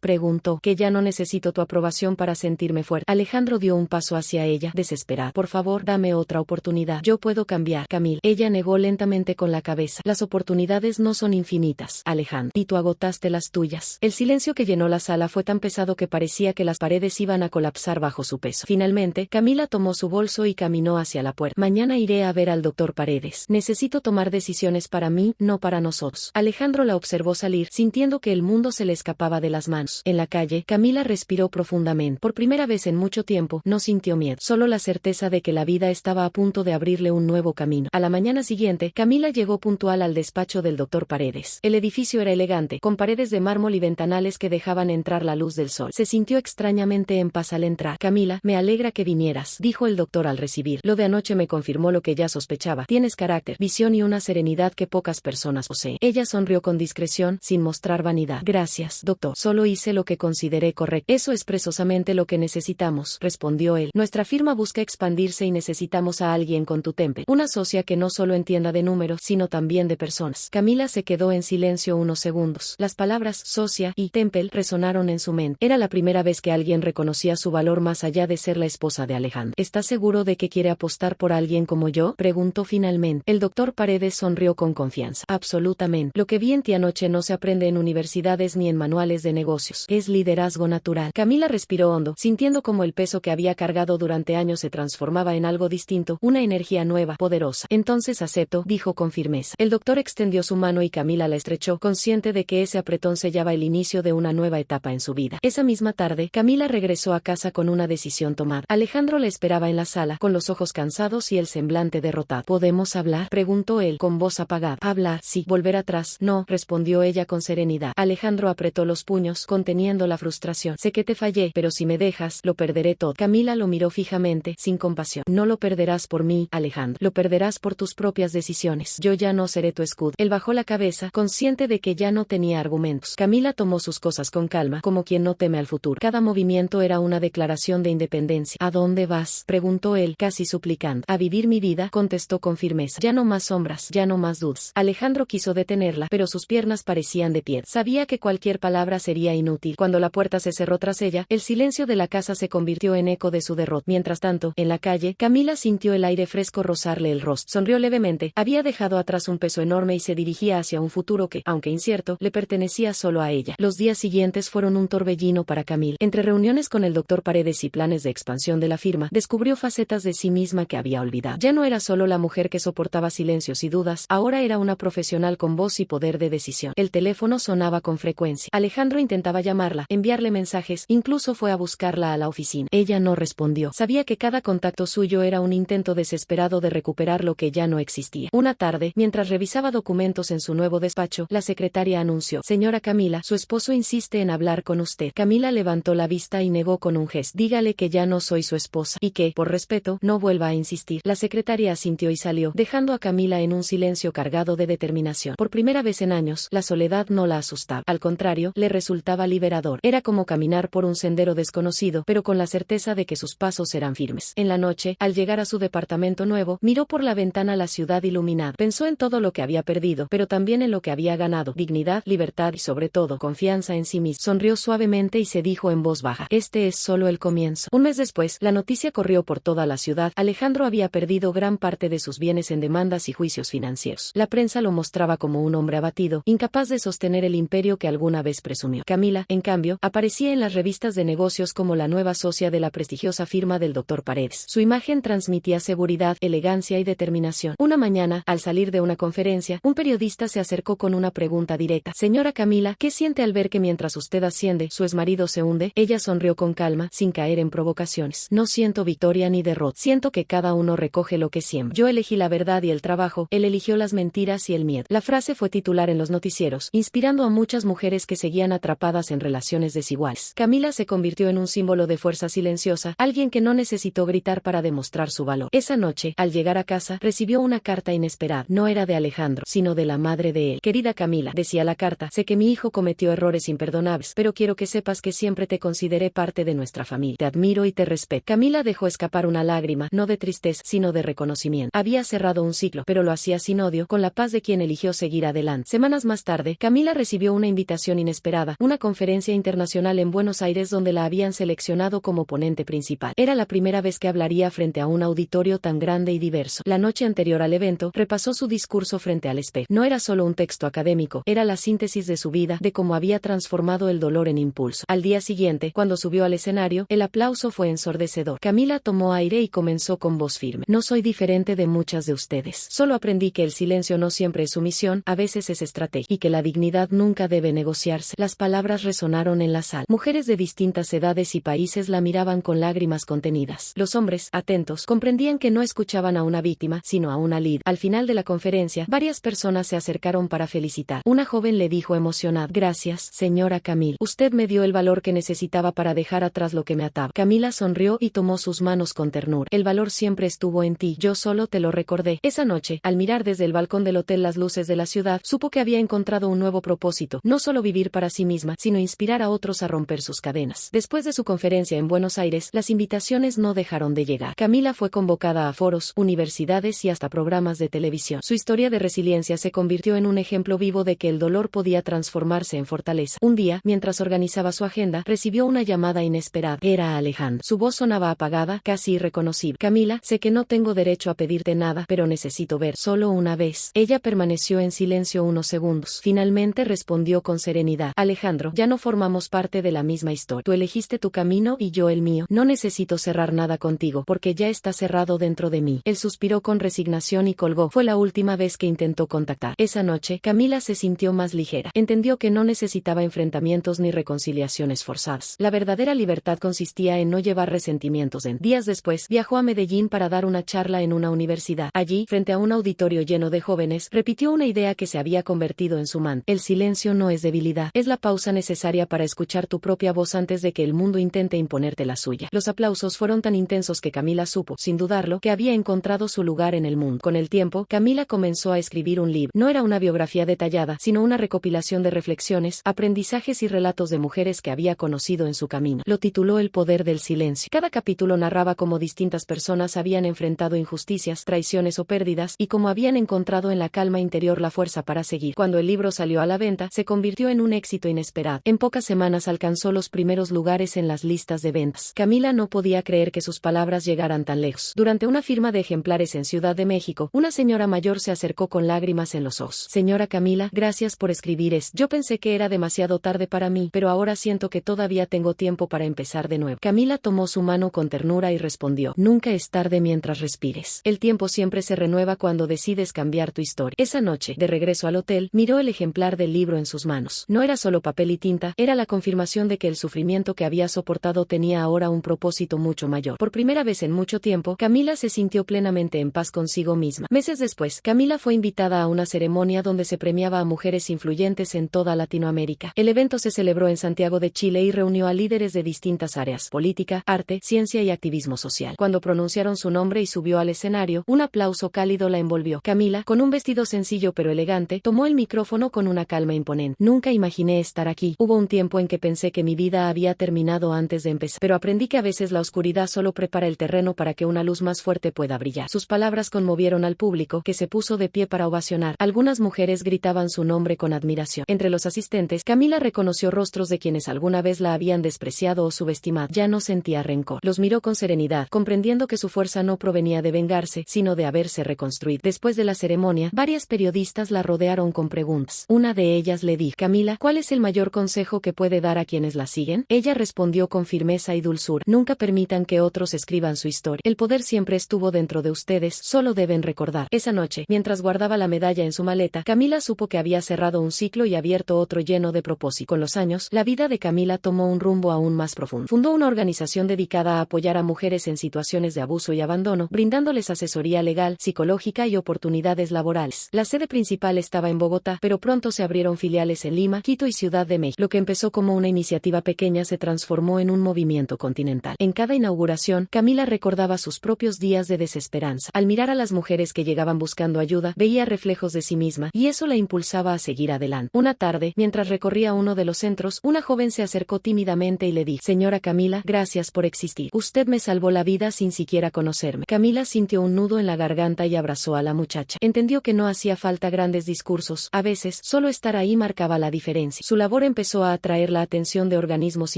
preguntó. Que ya no necesito tu aprobación para sentirme fuerte. Alejandro dio un paso hacia ella, desesperado. Por favor, dame otra oportunidad. Yo puedo cambiar, Camila. Ella negó lentamente con la cabeza. Las oportunidades no son infinitas, Alejandro. Y tú agotaste las tuyas. El silencio que llenó la sala fue tan pesado que parecía que las paredes iban a colapsar bajo su peso. Finalmente, Camila tomó su bolso y caminó hacia la puerta. Mañana iré a ver al doctor Paredes. Necesito tomar decisiones para mí, no para nosotros. Alejandro la observó salir, sintiendo que el mundo se le escapaba de las manos. En la calle, Camila respiró profundamente. Por primera vez en mucho tiempo, no sintió miedo, solo la certeza de que la vida estaba a punto de abrirle un nuevo camino. A la mañana siguiente, Camila llegó puntual al despacho del doctor Paredes. El edificio era elegante, con paredes de mármol y ventanales que dejaban entrar la luz del sol. Se sintió extrañamente en paz al entrar. Camila, me alegra que vinieras, dijo el doctor al recibir. Lo de anoche me confirmó lo que ya sospechaba. Tienes carácter, visión y una serenidad que pocas personas poseen. Ella sonrió con discreción, sin mostrar vanidad. Gracias, doctor. Solo hice lo que consideré correcto. Eso es precisamente lo que necesitamos, respondió él. Nuestra firma busca expandirse y necesitamos a alguien con tu temple. Una socia que no solo entienda de números, sino también de personas. Camila se quedó en silencio unos segundos. Las palabras socia y temple resonaron en su mente. Era la primera vez que alguien reconocía su valor más allá de ser la esposa de Alejandro. ¿Estás seguro de que quiere apostar por alguien como yo?, preguntó finalmente. El doctor Paredes sonrió con confianza. Absolutamente. Lo que vi en ti anoche no se aprende en universidades ni en manuales de negocios. Es liderazgo natural. Camila respiró hondo, sintiendo como el peso que había cargado durante años se transformaba en algo distinto, una energía nueva, poderosa. Entonces acepto, dijo con firmeza. El doctor extendió su mano y Camila la estrechó, consciente de que ese apretón sellaba el inicio de una nueva etapa en su vida. Esa misma tarde, Camila regresó a casa con una decisión tomada. Alejandro la esperaba en la sala, con los ojos cansados y el semblante derrotado. ¿Podemos hablar?, preguntó él, con voz apagada. Hablar, sí. Volver atrás, no, respondió ella con serenidad. Alejandro apretó los puños, conteniendo la frustración. Sé que te fallé, pero si me dejas, lo perderé todo. Camila lo miró fijamente, sin compasión. No lo perderás por mí, Alejandro. Lo perderás por tus propias decisiones. Yo ya no seré tu escudo. Él bajó la cabeza, consciente de que ya no tenía argumentos. Camila tomó sus cosas con calma, como quien no teme al futuro. Cada movimiento era una declaración de independencia. ¿A dónde vas?, preguntó él, casi suplicando. A vivir mi vida, contestó con firmeza. Ya no más sombras, ya no más dudas. Alejandro quiso detenerla, pero sus piernas parecían de piedra. Sabía que cualquier palabra sería inútil. Cuando la puerta se cerró tras ella, el silencio de la casa se convirtió en eco de su derrota. Mientras tanto, en la calle, Camila sintió el aire fresco rozarle el rostro. Sonrió levemente. Había dejado atrás un peso enorme y se dirigía hacia un futuro que, aunque incierto, le pertenecía solo a ella. Los días siguientes fueron un torbellino para Camila. Entre reuniones con el doctor Paredes y planes de expansión de la firma, descubrió facetas de sí misma que había olvidado. Ya no era solo la mujer que soportaba silencios y dudas, ahora era una profesional con voz y poder de decisión. El teléfono sonaba con frecuencia. Alejandro intentaba llamarla, enviarle mensajes, incluso fue a buscarla a la oficina. Ella no respondió. Sabía que cada contacto suyo era un intento desesperado de recuperar lo que ya no existía. Una tarde, mientras revisaba documentos en su nuevo despacho, la secretaria anunció: Señora Camila, su esposo insiste en hablar con usted. Camila levantó la vista y negó con un gesto. Dígale que ya no soy su esposa, y que, por respeto, no vuelva a insistir. La secretaria asintió y salió, dejando a Camila en un silencio cargado de determinación. Por primera vez en años, la soledad no la asustaba. Al contrario, le resultaba liberador. Era como caminar por un sendero desconocido, pero con la certeza de que sus pasos eran firmes. En la noche, al llegar a su departamento nuevo, miró por la ventana la ciudad iluminada. Pensó en todo lo que había perdido, pero también en lo que había ganado: dignidad, libertad y, sobre todo, confianza en sí mismo. Sonrió suavemente y se dijo en voz baja: este es solo el comienzo. Un mes después, la noticia corrió por toda la ciudad. Alejandro había perdido gran parte de sus bienes en demandas y juicios financieros. La prensa lo mostraba como un hombre abatido, incapaz de sostener el imperio que alguna vez presumió. Camila, en cambio, aparecía en las revistas de negocios como la nueva socia de la prestigiosa firma del doctor Paredes. Su imagen transmitía seguridad, elegancia y determinación. Una mañana, al salir de una conferencia, un periodista se acercó con una pregunta directa: Señora Camila, ¿qué siente al ver que mientras usted asciende, su exmarido se hunde? Ella sonrió con calma, sin caer en provocaciones. No siento victoria ni derrota. Siento que cada uno recoge lo que siembra. Yo elegí la verdad y el trabajo, él eligió las mentiras y el miedo. La frase fue titular en los noticieros, inspirando a muchas mujeres que seguían atrapadas en relaciones desiguales. Camila se convirtió en un símbolo de fuerza silenciosa, alguien que no necesitó gritar para demostrar su valor. Esa noche, al llegar a casa, recibió una carta inesperada. No era de Alejandro, sino de la madre de él. Querida Camila, decía la carta, sé que mi hijo cometió errores imperdonables, pero quiero que sepas que siempre te consideré parte de nuestra familia. Te admiro y te respeto. Camila dejó escapar una lágrima, no de tristeza, sino de reconocimiento. reconocimiento. Había cerrado un ciclo, pero lo hacía sin odio, con la paz de quien eligió seguir adelante. Semanas más tarde, Camila recibió una invitación inesperada, una conferencia internacional en Buenos Aires donde la habían seleccionado como ponente principal. Era la primera vez que hablaría frente a un auditorio tan grande y diverso. La noche anterior al evento, repasó su discurso frente al espejo. No era solo un texto académico, era la síntesis de su vida, de cómo había transformado el dolor en impulso. Al día siguiente, cuando subió al escenario, el aplauso fue ensordecedor. Camila tomó aire y comenzó con voz firme. No soy diferente de muchas de ustedes. Solo aprendí que el silencio no siempre es sumisión, a veces es estrategia, y que la dignidad nunca debe negociarse. Las palabras resonaron en la sala. Mujeres de distintas edades y países la miraban con lágrimas contenidas. Los hombres, atentos, comprendían que no escuchaban a una víctima, sino a una líder. Al final de la conferencia, varias personas se acercaron para felicitar. Una joven le dijo emocionada: gracias, señora Camila. Usted me dio el valor que necesitaba para dejar atrás lo que me ataba. Camila sonrió y tomó sus manos con ternura. El valor siempre estuvo en ti, yo solo te lo recordé. Esa noche, al mirar desde el balcón del hotel las luces de la ciudad, supo que había encontrado un nuevo propósito, no solo vivir para sí misma, sino inspirar a otros a romper sus cadenas. Después de su conferencia en Buenos Aires, las invitaciones no dejaron de llegar. Camila fue convocada a foros, universidades y hasta programas de televisión. Su historia de resiliencia se convirtió en un ejemplo vivo de que el dolor podía transformarse en fortaleza. Un día, mientras organizaba su agenda, recibió una llamada inesperada. Era Alejandro. Su voz sonaba apagada, casi irreconocible. Camila, sé que no tengo derecho a pedirte nada, pero necesito ver solo una vez. Ella permaneció en silencio unos segundos. Finalmente respondió con serenidad: Alejandro, ya no formamos parte de la misma historia. Tú elegiste tu camino y yo el mío. No necesito cerrar nada contigo, porque ya está cerrado dentro de mí. Él suspiró con resignación y colgó. Fue la última vez que intentó contactar. Esa noche, Camila se sintió más ligera. Entendió que no necesitaba enfrentamientos ni reconciliaciones forzadas. La verdadera libertad consistía en no llevar resentimientos en. Días después, viajó a Medellín para dar una charla en una universidad. Allí, frente a un auditorio lleno de jóvenes, repitió una idea que se había convertido en su mantra: el silencio no es debilidad, es la pausa necesaria para escuchar tu propia voz antes de que el mundo intente imponerte la suya. Los aplausos fueron tan intensos que Camila supo, sin dudarlo, que había encontrado su lugar en el mundo. Con el tiempo, Camila comenzó a escribir un libro. No era una biografía detallada, sino una recopilación de reflexiones, aprendizajes y relatos de mujeres que había conocido en su camino. Lo tituló El poder del silencio. Cada capítulo narraba cómo distintas personas habían enfrentado injusticias, traiciones o pérdidas, y cómo habían encontrado en la calma interior la fuerza para seguir. Cuando el libro salió a la venta, se convirtió en un éxito inesperado. En pocas semanas alcanzó los primeros lugares en las listas de ventas. Camila no podía creer que sus palabras llegaran tan lejos. Durante una firma de ejemplares en Ciudad de México, una señora mayor se acercó con lágrimas en los ojos. Señora Camila, gracias por escribir esto. Yo pensé que era demasiado tarde para mí, pero ahora siento que todavía tengo tiempo para empezar de nuevo. Camila tomó su mano con ternura y respondió: nunca es tarde mientras respires. El tiempo siempre se renueva cuando decides cambiar tu historia. Esa noche, de regreso al hotel, miró el ejemplar del libro en sus manos. No era solo papel y tinta, era la confirmación de que el sufrimiento que había soportado tenía ahora un propósito mucho mayor. Por primera vez en mucho tiempo, Camila se sintió plenamente en paz consigo misma. Meses después, Camila fue invitada a una ceremonia donde se premiaba a mujeres influyentes en toda Latinoamérica. El evento se celebró en Santiago de Chile y reunió a líderes de distintas áreas: política, arte, ciencia y activismo social. Cuando pronunciaron su nombre y subió al escenario, un aplauso cálido la envolvió. Camila, con un vestido sencillo pero elegante, tomó el micrófono con una calma imponente. Nunca imaginé estar aquí. Hubo un tiempo en que pensé que mi vida había terminado antes de empezar, pero aprendí que a veces la oscuridad solo prepara el terreno para que una luz más fuerte pueda brillar. Sus palabras conmovieron al público, que se puso de pie para ovacionar. Algunas mujeres gritaban su nombre con admiración. Entre los asistentes, Camila reconoció rostros de quienes alguna vez la habían despreciado o subestimado. Ya no sentía rencor. Los miró con serenidad, comprendiendo que su fuerza no provenía de vengarse, sino de haberse reconstruido. Después de la ceremonia, varias periodistas la rodearon con preguntas. Una de ellas le dijo: Camila, ¿cuál es el mayor consejo que puede dar a quienes la siguen? Ella respondió con firmeza y dulzura: nunca permitan que otros escriban su historia. El poder siempre estuvo dentro de ustedes, solo deben recordar. Esa noche, mientras guardaba la medalla en su maleta, Camila supo que había cerrado un ciclo y abierto otro lleno de propósito. Con los años, la vida de Camila tomó un rumbo aún más profundo. Fundó una organización dedicada a apoyar a mujeres en situaciones de abuso y abandono, brindándoles asesoría legal, psicológica y oportunidades laborales. La sede principal estaba en Bogotá, pero pronto se abrieron filiales en Lima, Quito y Ciudad de México. Lo que empezó como una iniciativa pequeña se transformó en un movimiento continental. En cada inauguración, Camila recordaba sus propios días de desesperanza. Al mirar a las mujeres que llegaban buscando ayuda, veía reflejos de sí misma, y eso la impulsaba a seguir adelante. Una tarde, mientras recorría uno de los centros, una joven se acercó tímidamente y le dijo: Señora Camila, gracias por existir. Usted me salvó la vida sin siquiera conocerme. Camila sintió un nudo en la garganta y abrazó a la muchacha. Entendió que no hacía falta grandes discursos, a veces, solo estar ahí marcaba la diferencia. Su labor empezó a atraer la atención de organismos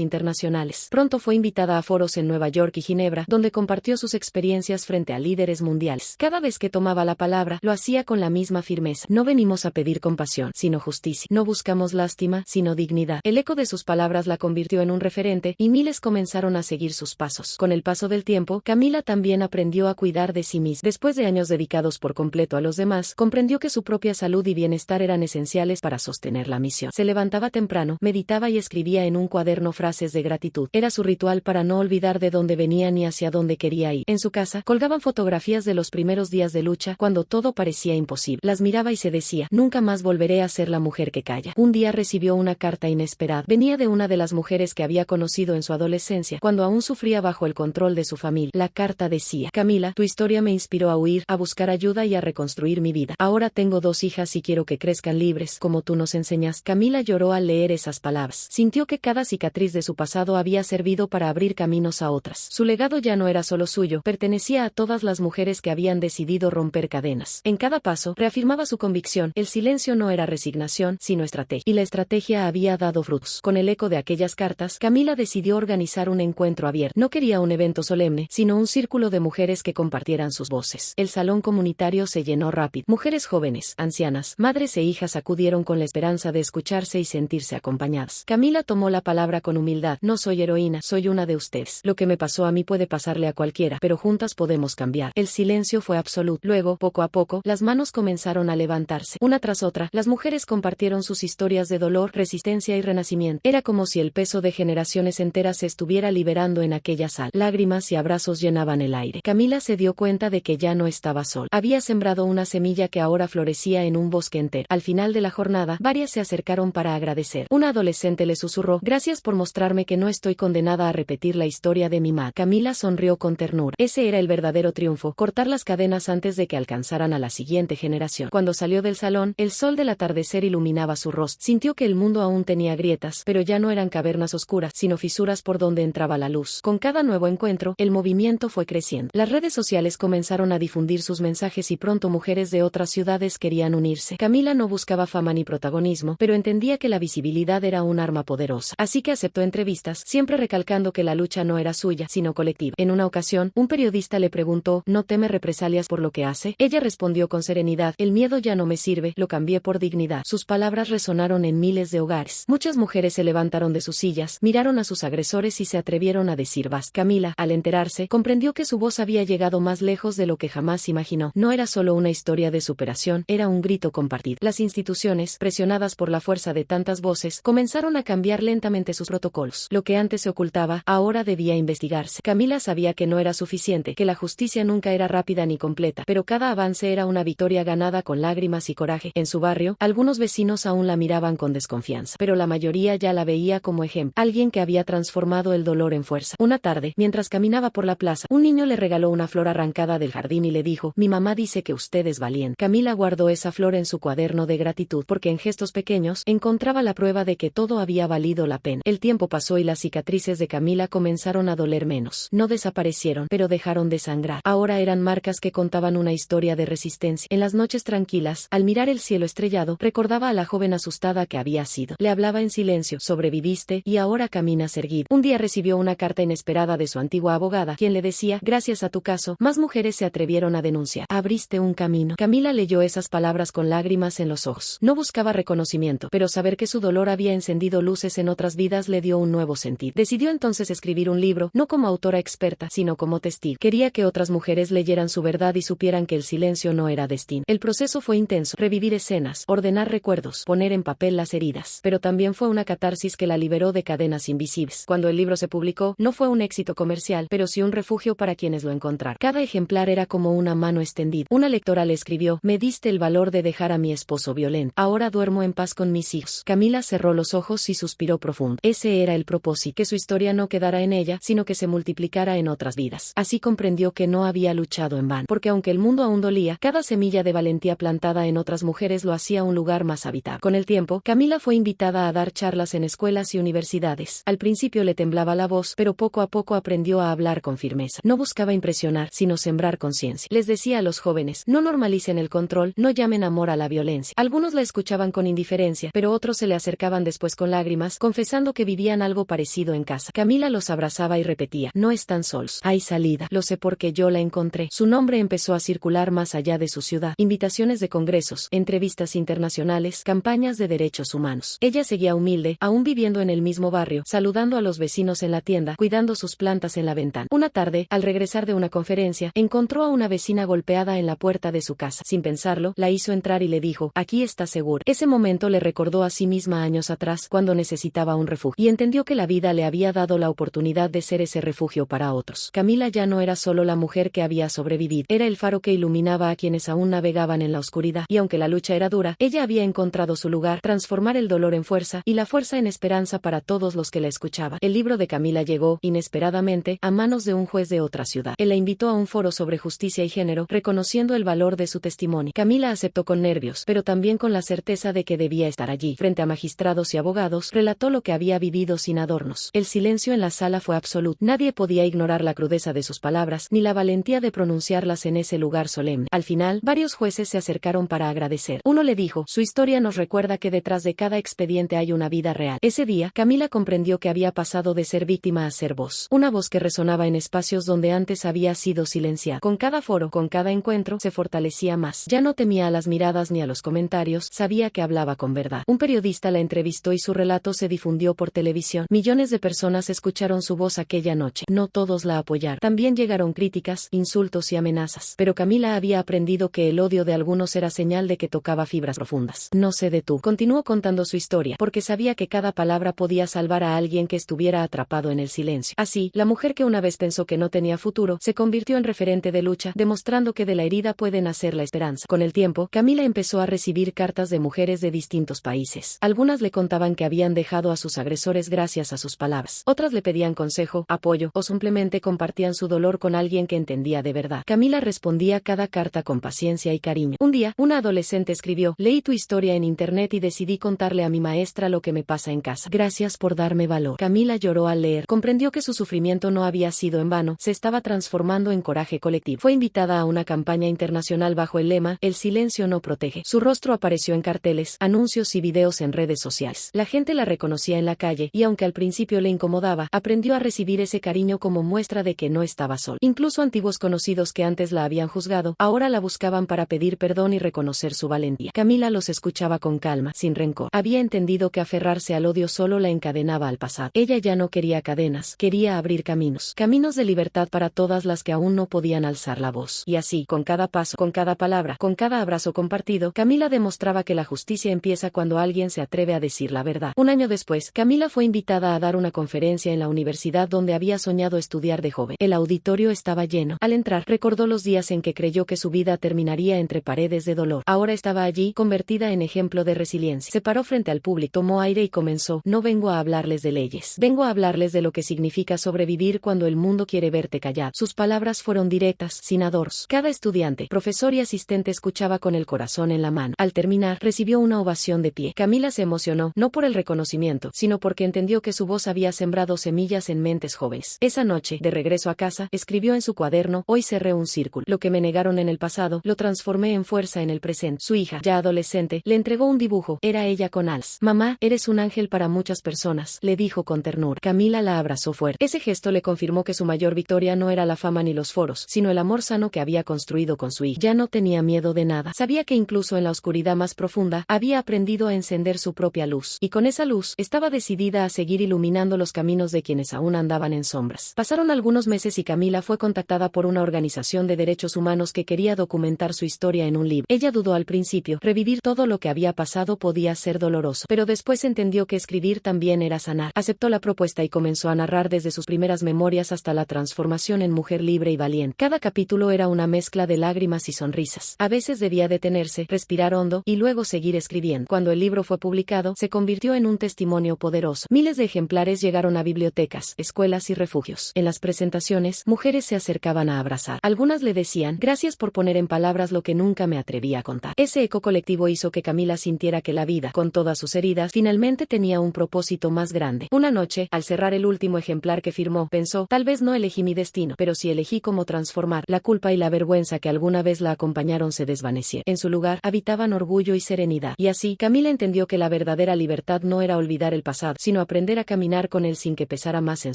internacionales. Pronto fue invitada a foros en Nueva York y Ginebra, donde compartió sus experiencias frente a líderes mundiales. Cada vez que tomaba la palabra, lo hacía con la misma firmeza. No venimos a pedir compasión, sino justicia. No buscamos lástima, sino dignidad. El eco de sus palabras la convirtió en un referente, y miles comenzaron a seguir sus pasos. Con el paso del tiempo, Camila también aprendió a cuidar de sí misma. Después de años dedicados por completo a los demás, comprendió que su propia salud y bienestar eran esenciales para sostener la misión. Se levantaba temprano, meditaba y escribía en un cuaderno frases de gratitud. Era su ritual para no olvidar de dónde venía ni hacia dónde quería ir. En su casa, colgaban fotografías de los primeros días de lucha, cuando todo parecía imposible. Las miraba y se decía, nunca más volveré a ser la mujer que calla. Un día recibió una carta inesperada. Venía de una de las mujeres que había conocido en su adolescencia, cuando aún sufría bajo el control de su familia. La carta decía, Camila, tu historia me inspiró a huir, a buscar ayuda y a reconstruir mi vida. Ahora tengo 2 hijas y quiero que crezcan libres, como tú nos enseñas. Camila lloró al leer esas palabras. Sintió que cada cicatriz de su pasado había servido para abrir caminos a otras. Su legado ya no era solo suyo, pertenecía a todas las mujeres que habían decidido romper cadenas. En cada paso, reafirmaba su convicción, el silencio no era resignación, sino estrategia. Y la estrategia había dado frutos. Con el eco de aquellas cartas, Camila decidió organizar un encuentro abierto. No quería un evento solemne, sino un círculo de mujeres que compartieran sus voces. El salón comunitario se llenó rápido. Mujeres jóvenes, ancianas, madres e hijas acudieron con la esperanza de escucharse y sentirse acompañadas. Camila tomó la palabra con humildad. No soy heroína, soy una de ustedes. Lo que me pasó a mí puede pasarle a cualquiera, pero juntas podemos cambiar. El silencio fue absoluto. Luego, poco a poco, las manos comenzaron a levantarse. Una tras otra, las mujeres compartieron sus historias de dolor, resistencia y renacimiento. Era como si el peso de generaciones enteras se estuviera liberando en aquella sala. Lágrimas y abrazos llenaban el aire. Camila se dio cuenta de que ya no estaba sola. Había sembrado una semilla que ahora florecía en un bosque entero. Al final de la jornada, varias se acercaron para agradecer. Una adolescente le susurró, gracias por mostrarme que no estoy condenada a repetir la historia de mi madre. Camila sonrió con ternura. Ese era el verdadero triunfo, cortar las cadenas antes de que alcanzaran a la siguiente generación. Cuando salió del salón, el sol del atardecer iluminaba su rostro. Sintió que el mundo aún tenía grietas, pero ya no eran cavernas oscuras, sino fisuras por donde entraba la luz. Con cada nuevo encuentro, el movimiento fue creciendo. Las redes sociales comenzaron a difundir sus mensajes y pronto mujeres de otras ciudades querían unirse. Camila no buscaba fama ni protagonismo, pero entendía que la visibilidad era un arma poderosa. Así que aceptó entrevistas, siempre recalcando que la lucha no era suya, sino colectiva. En una ocasión, un periodista le preguntó, ¿no teme represalias por lo que hace? Ella respondió con serenidad, el miedo ya no me sirve, lo cambié por dignidad. Sus palabras resonaron en miles de hogares. Muchas mujeres se levantaron de sus sillas, miraron a sus agresores y se atrevieron a decir basta. Camila, al enterarse, comprendió que su voz había llegado más lejos de lo que jamás imaginó. No era solo una historia de superación, era un grito compartido. Las instituciones, presionadas por la fuerza de tantas voces, comenzaron a cambiar lentamente sus protocolos. Lo que antes se ocultaba, ahora debía investigarse. Camila sabía que no era suficiente, que la justicia nunca era rápida ni completa, pero cada avance era una victoria ganada con lágrimas y coraje. En su barrio, algunos vecinos aún la miraban con desconfianza, pero la mayoría ya la veía como ejemplo, alguien que había transformado el dolor en fuerza. Una tarde, mientras caminaba por la plaza, un niño le regaló una flor arrancada del jardín y le dijo, mi mamá dice que usted es valiente. Camila guardó esa flor en su cuaderno de gratitud, porque en gestos pequeños, encontraba la prueba de que todo había valido la pena. El tiempo pasó y las cicatrices de Camila comenzaron a doler menos. No desaparecieron, pero dejaron de sangrar. Ahora eran marcas que contaban una historia de resistencia. En las noches tranquilas, al mirar el cielo estrellado, recordaba a la joven asustada que había sido. Le hablaba en silencio, sobreviviste, y ahora caminas erguido. Un día recibió una carta inesperada de su antigua abogada, quien le decía, gracias a tu caso, más mujeres se atrevieron a denunciar. Abriste un camino. Camila leyó esas palabras con lágrimas en los ojos. No buscaba reconocimiento, pero saber que su dolor había encendido luces en otras vidas le dio un nuevo sentido. Decidió entonces escribir un libro, no como autora experta, sino como testigo. Quería que otras mujeres leyeran su verdad y supieran que el silencio no era destino. El proceso fue intenso, revivir escenas, ordenar recuerdos, poner en papel las heridas, pero también fue una catarsis que la liberó de cadenas invisibles. Cuando el libro se publicó, no fue un éxito comercial, pero sí un refugio para quienes lo encontraron. Cada ejemplar era como una mano extendida. Una lectora le escribió, me diste el valor de dejar a mi esposo violento. Ahora duermo en paz con mis hijos. Camila cerró los ojos y suspiró profundo. Ese era el propósito, que su historia no quedara en ella, sino que se multiplicara en otras vidas. Así comprendió que no había luchado en vano, porque aunque el mundo aún dolía, cada semilla de valentía plantada en otras mujeres lo hacía un lugar más habitable. Con el tiempo, Camila fue invitada a dar charlas en escuelas y universidades. Al principio le temblaba la voz, pero poco a poco aprendió a hablar con firmeza. No buscaba impresionar, sino sembrar conciencia. Les decía a los jóvenes, no normalicen el control, no llamen amor a la violencia. Algunos la escuchaban con indiferencia, pero otros se le acercaban después con lágrimas, confesando que vivían algo parecido en casa. Camila los abrazaba y repetía, no están solos, hay salida, lo sé porque yo la encontré. Su nombre empezó a circular más allá de su ciudad, invitaciones de congresos, entrevistas internacionales, campañas de derechos humanos. Ella seguía humilde, aún viviendo en el mismo barrio, saludando a los vecinos en la tienda, cuidando sus plantas en la ventana. Una tarde, al regresar de una conferencia, encontró a una vecina golpeada en la puerta de su casa. Sin pensarlo, la hizo entrar y le dijo, aquí está seguro. Ese momento le recordó a sí misma años atrás, cuando necesitaba un refugio, y entendió que la vida le había dado la oportunidad de ser ese refugio para otros. Camila ya no era solo la mujer que había sobrevivido, era el faro que iluminaba a quienes aún navegaban en la oscuridad, y aunque la lucha era dura, ella había encontrado su lugar, transformar el dolor en fuerza, y la fuerza en esperanza para todos los que la escuchaban. El libro de Camila llegó, inesperadamente, a manos de un juez de otra ciudad. Él la invitó a un foro sobre justicia y género, reconociendo el valor de su testimonio. Camila aceptó con nervios, pero también con la certeza de que debía estar allí. Frente a magistrados y abogados, relató lo que había vivido sin adornos. El silencio en la sala fue absoluto. Nadie podía ignorar la crudeza de sus palabras, ni la valentía de pronunciarlas en ese lugar solemne. Al final, varios jueces se acercaron para agradecer. Uno le dijo, su historia nos recuerda que detrás de cada expediente hay una vida real. Ese día, Camila comprendió que había pasado de ser víctima a ser voz. Una voz que resonaba en espacios donde antes había sido silenciada. Con cada foro, con cada encuentro, se fortalecía más. Ya no temía a las miradas ni a los comentarios, sabía que hablaba con verdad. Un periodista la entrevistó y su relato se difundió por televisión. Millones de personas escucharon su voz aquella noche. No todos la apoyaron. También llegaron críticas, insultos y amenazas. Pero Camila había aprendido que el odio de algunos era señal de que tocaba fibras profundas. No se detuvo. Continuó contando su historia, porque sabía que cada palabra podía salvar a alguien que estuviera atrapado en el silencio. Así, la mujer que una vez pensó que no tenía futuro, se convirtió en referente de lucha, demostrando que de la herida puede nacer la esperanza. Con el tiempo, Camila empezó a recibir cartas de mujeres de distintos países. Algunas le contaban que habían dejado a sus agresores gracias a sus palabras. Otras le pedían consejo, apoyo, o simplemente compartían su dolor con alguien que entendía de verdad. Camila respondía cada carta con paciencia y cariño. Un día, una adolescente escribió, leí tu historia en internet y decidí contarle a mi maestra lo que me pasa en casa. Gracias por darme valor. Camila lloró al leer. Comprendió que su sufrimiento no había sido en vano, se estaba transformando en coraje colectivo. Fue invitada a una campaña internacional bajo el lema, el silencio no protege. Su rostro apareció en carteles, anuncios y videos en redes sociales. La gente la reconocía en la calle, y aunque al principio le incomodaba, aprendió a recibir ese cariño como muestra de que no estaba sola. Incluso antiguos conocidos que antes la habían juzgado, ahora la buscaban para pedir perdón y reconocer su valentía. Camila los escuchaba con calma, sin rencor. Había entendido que aferrarse al odio solo la encadenaba al pasado. Ella ya no quería cadenas, quería abrir caminos. Caminos de libertad para todas las que aún no podían alzar la voz. Y así, con cada paso, con cada palabra, con cada abrazo compartido, Camila demostraba que la justicia empieza cuando alguien se atreve a decir la verdad. Un año después, Camila fue invitada a dar una conferencia en la universidad donde había soñado estudiar de joven. El auditorio estaba lleno. Al entrar, recordó los días en que creyó que su vida terminaría entre paredes de dolor. Ahora estaba allí, convertida en ejemplo de resiliencia. Se paró frente al público, tomó aire y comenzó, no vengo a hablarles de leyes. Vengo a hablarles de lo que significa sobrevivir cuando el mundo quiere verte callado. Sus palabras fueron directas, sin adornos. Cada estudiante, profesor y asistente escuchaba con el corazón en la mano. Al terminar, recibió una ovación de pie. Camila se emocionó, no por el reconocimiento, sino porque entendió que su voz había sembrado semillas en mentes jóvenes. Esa noche, de regreso a casa, escribió en su cuaderno, hoy cerré un círculo. Lo que me negaron en el pasado, lo transformé en fuerza en el presente. Su hija, ya adolescente, le entregó un dibujo. Era ella con Alz. Mamá, eres un ángel para muchas personas, le dijo con ternura. Camila la abrazó fuerte. Ese gesto le confirmó que su mayor victoria no era la fama ni los foros, sino el amor sano que había construido con su hija. Ya no tenía miedo de nada. Sabía que incluso en la oscuridad más profunda, había aprendido a encender su propia luz. Y con esa luz, estaba decidida a seguir iluminando los caminos de quienes aún andaban en sombras. Pasaron algunos meses y Camila fue contactada por una organización de derechos humanos que quería documentar su historia en un libro. Ella dudó al principio, revivir todo lo que había pasado podía ser doloroso, pero después entendió que escribir también era sanar. Aceptó la propuesta y comenzó a narrar desde sus primeras memorias hasta la transformación en mujer libre y valiente. Cada capítulo era una mezcla de lágrimas y sonrisas. A veces debía detenerse, respirar hondo, y luego seguir escribiendo. Cuando el libro fue publicado, se convirtió en un testimonio poderoso. Miles de ejemplares llegaron a bibliotecas, escuelas y refugios. En las presentaciones, mujeres se acercaban a abrazar. Algunas le decían, gracias por poner en palabras lo que nunca me atreví a contar. Ese eco colectivo hizo que Camila sintiera que la vida, con todas sus heridas, finalmente tenía un propósito más grande. Una noche, al cerrar el último ejemplar que firmó, pensó, tal vez no elegí mi destino, pero sí elegí cómo transformar. La culpa y la vergüenza que alguna vez la acompañaron se desvanecieron. En su lugar, habitaban orgullo y serenidad. Y así, Camila entendió que la verdadera libertad no era olvidar el pasado, sino aprender a caminar con él sin que pesara más en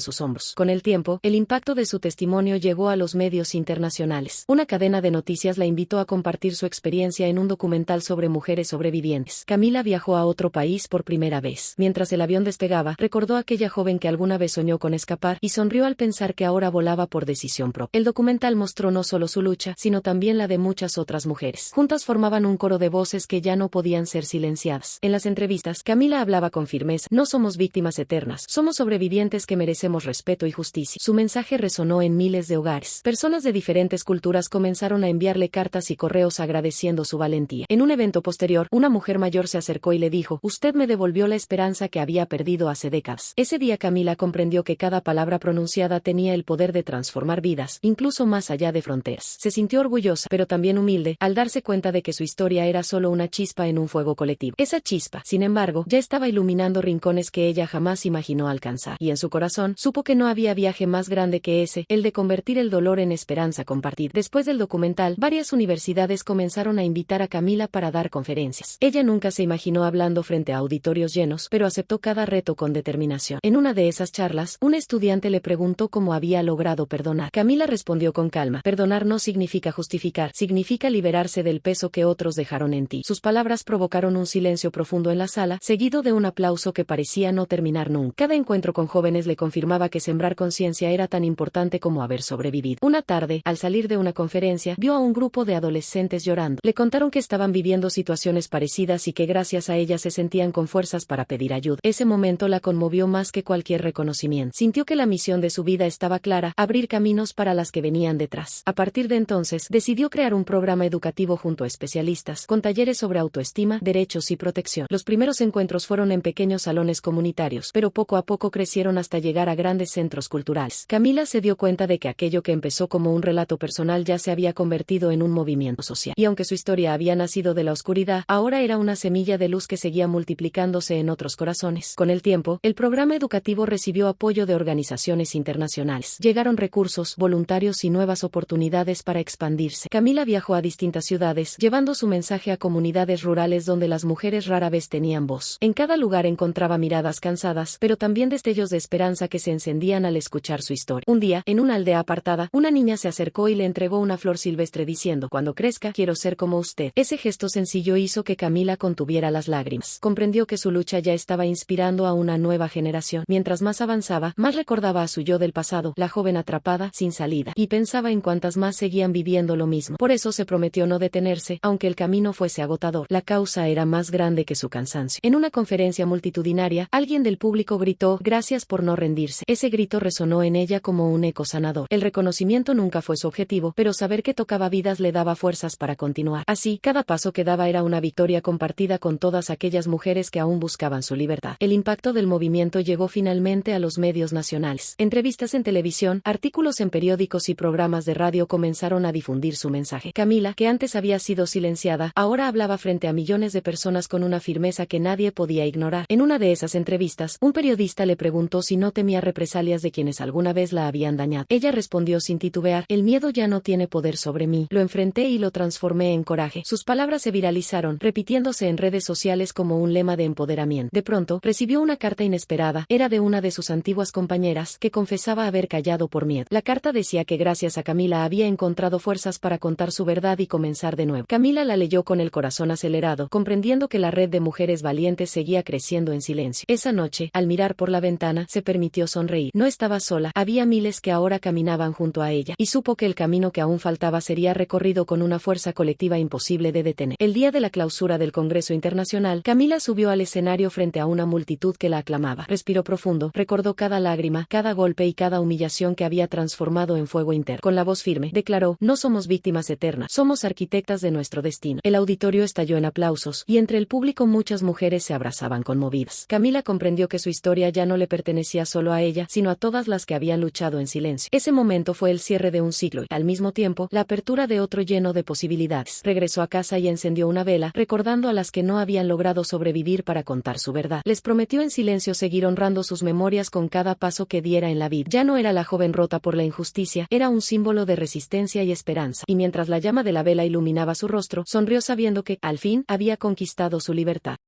sus hombros. Con el tiempo, el impacto de su testimonio llegó a los medios internacionales. Una cadena de noticias la invitó a compartir su experiencia en un documental sobre mujeres sobrevivientes. Camila viajó a otro país por primera vez. Mientras el avión despegaba, recordó a aquella joven que alguna vez soñó con escapar y sonrió al pensar que ahora volaba por decisión propia. El documental mostró no solo su lucha, sino también la de muchas otras mujeres. Juntas formaban un coro de voces que ya no podían ser silenciadas. En las entrevistas, Camila hablaba con firmeza: no somos víctimas eternas, somos sobrevivientes que merecemos respeto y justicia. Su mensaje resonó en miles de hogares. Personas de diferentes culturas comenzaron a enviarle cartas y correos agradeciendo su valentía. En un evento posterior, una mujer mayor se acercó y le dijo: usted me devolvió la esperanza que había perdido hace décadas. Ese día Camila comprendió que cada palabra pronunciada tenía el poder de transformar vidas, incluso más allá de fronteras. Se sintió orgullosa, pero también humilde, al darse cuenta de que su historia era solo una chispa en un fuego colectivo. Esa chispa, sin embargo, ya estaba iluminando rincones que ella jamás imaginó alcanzar. Y en su corazón, supo que no había viaje más grande que ese, el de convertir el dolor en esperanza compartida. Después del documental, varias universidades comenzaron a invitar a Camila para dar conferencias. Ella nunca se imaginó hablando frente a auditorios llenos, pero aceptó cada reto con determinación. En una de esas charlas, un estudiante le preguntó cómo había logrado perdonar. Camila respondió con calma: perdonar no significa justificar, significa liberarse del peso que otros dejaron en ti. Sus palabras provocaron un silencio profundo en la sala, seguido de un aplauso que parecía no terminar nunca. Cada encuentro con jóvenes le confirmaba que sembrar conciencia era tan importante como haber sobrevivido. Una tarde, al salir de una conferencia, vio a un grupo de adolescentes llorando. Le contaron que estaban viviendo situaciones parecidas y que gracias a ella se sentían con fuerzas para pedir ayuda. Ese momento la conmovió más que cualquier reconocimiento. Sintió que la misión de su vida estaba clara: abrir caminos para las que venían detrás. A partir de entonces, decidió crear un programa educativo junto a especialistas, con talleres sobre autoestima, derechos y protección. Los primeros encuentros fueron en pequeños salones comunitarios, pero poco a poco crecieron hasta llegar a grandes centros culturales. Camila se dio cuenta de que aquello que empezó como un relato personal ya se había convertido en un movimiento social. Y aunque su historia había nacido de la oscuridad, ahora era una semilla de luz que seguía multiplicándose en otros corazones. Con el tiempo, el programa educativo recibió apoyo de organizaciones internacionales. Llegaron recursos, voluntarios y nuevas oportunidades para expandirse. Camila viajó a distintas ciudades, llevando su mensaje a comunidades rurales donde las mujeres rara vez tenían voz. En cada lugar encontraba miradas cansadas, pero también destellos de esperanza que se encendían al escuchar su historia. Un día, en una aldea apartada, una niña se acercó y le entregó una flor silvestre diciendo: cuando crezca, quiero ser como usted. Ese gesto sencillo hizo que Camila contuviera las lágrimas. Comprendió que su lucha ya estaba inspirando a una nueva generación. Mientras más avanzaba, más recordaba a su yo del pasado, la joven atrapada, sin salida, y pensaba en cuántas más seguían viviendo lo mismo. Por eso se prometió no detenerse, aunque el camino fuese agotador. La causa era más grande que su cansancio. En una conferencia multitudinaria, alguien del público gritó: gracias por no rendirse. Ese grito resonó en ella como un eco sanador. El reconocimiento nunca fue su objetivo, pero saber que tocaba vidas le daba fuerzas para continuar. Así, cada paso que daba era una victoria compartida con todas aquellas mujeres que aún buscaban su libertad. El impacto del movimiento llegó finalmente a los medios nacionales. Entrevistas en televisión, artículos en periódicos y programas de radio comenzaron a difundir su mensaje. Camila, que antes había sido silenciada, ahora hablaba frente a millones de personas con una firmeza que nadie podía ignorar. En una de esas entrevistas, un periodista le preguntó si no temía represalias de quienes alguna vez la habían dañado. Ella respondió sin titubear: el miedo ya no tiene poder sobre mí. Lo enfrenté y lo transformé en coraje. Sus palabras se viralizaron, repitiéndose en redes sociales como un lema de empoderamiento. De pronto, recibió una carta inesperada. Era de una de sus antiguas compañeras, que confesaba haber callado por miedo. La carta decía que gracias a Camila había encontrado fuerzas para contar su verdad y comenzar de nuevo. Camila la leyó con el corazón acelerado, comprendiendo que la red de mujeres valientes seguía creciendo en silencio. Esa noche, al mirar por la ventana, se permitió sonreír. No estaba sola, había miles que ahora caminaban junto a ella, y supo que el camino que aún faltaba sería recorrido con una fuerza colectiva imposible de detener. El día de la clausura del Congreso Internacional, Camila subió al escenario frente a una multitud que la aclamaba. Respiró profundo, recordó cada lágrima, cada golpe y cada humillación que había transformado en fuego interno. Con la voz firme, declaró: no somos víctimas eternas, somos arquitectas de nuestro destino. El auditorio estalló en aplausos, y entre el público muchas mujeres se abrazaban conmovidas. Camila comprendió que su historia ya no le pertenecía solo a ella, sino a todas las que habían luchado en silencio. Ese momento fue el cierre de un ciclo y, al mismo tiempo, la apertura de otro lleno de posibilidades. Regresó a casa y encendió una vela, recordando a las que no habían logrado sobrevivir para contar su verdad. Les prometió en silencio seguir honrando sus memorias con cada paso que diera en la vida. Ya no era la joven rota por la injusticia inocencia, era un símbolo de resistencia y esperanza, y mientras la llama de la vela iluminaba su rostro, sonrió sabiendo que, al fin, había conquistado su libertad.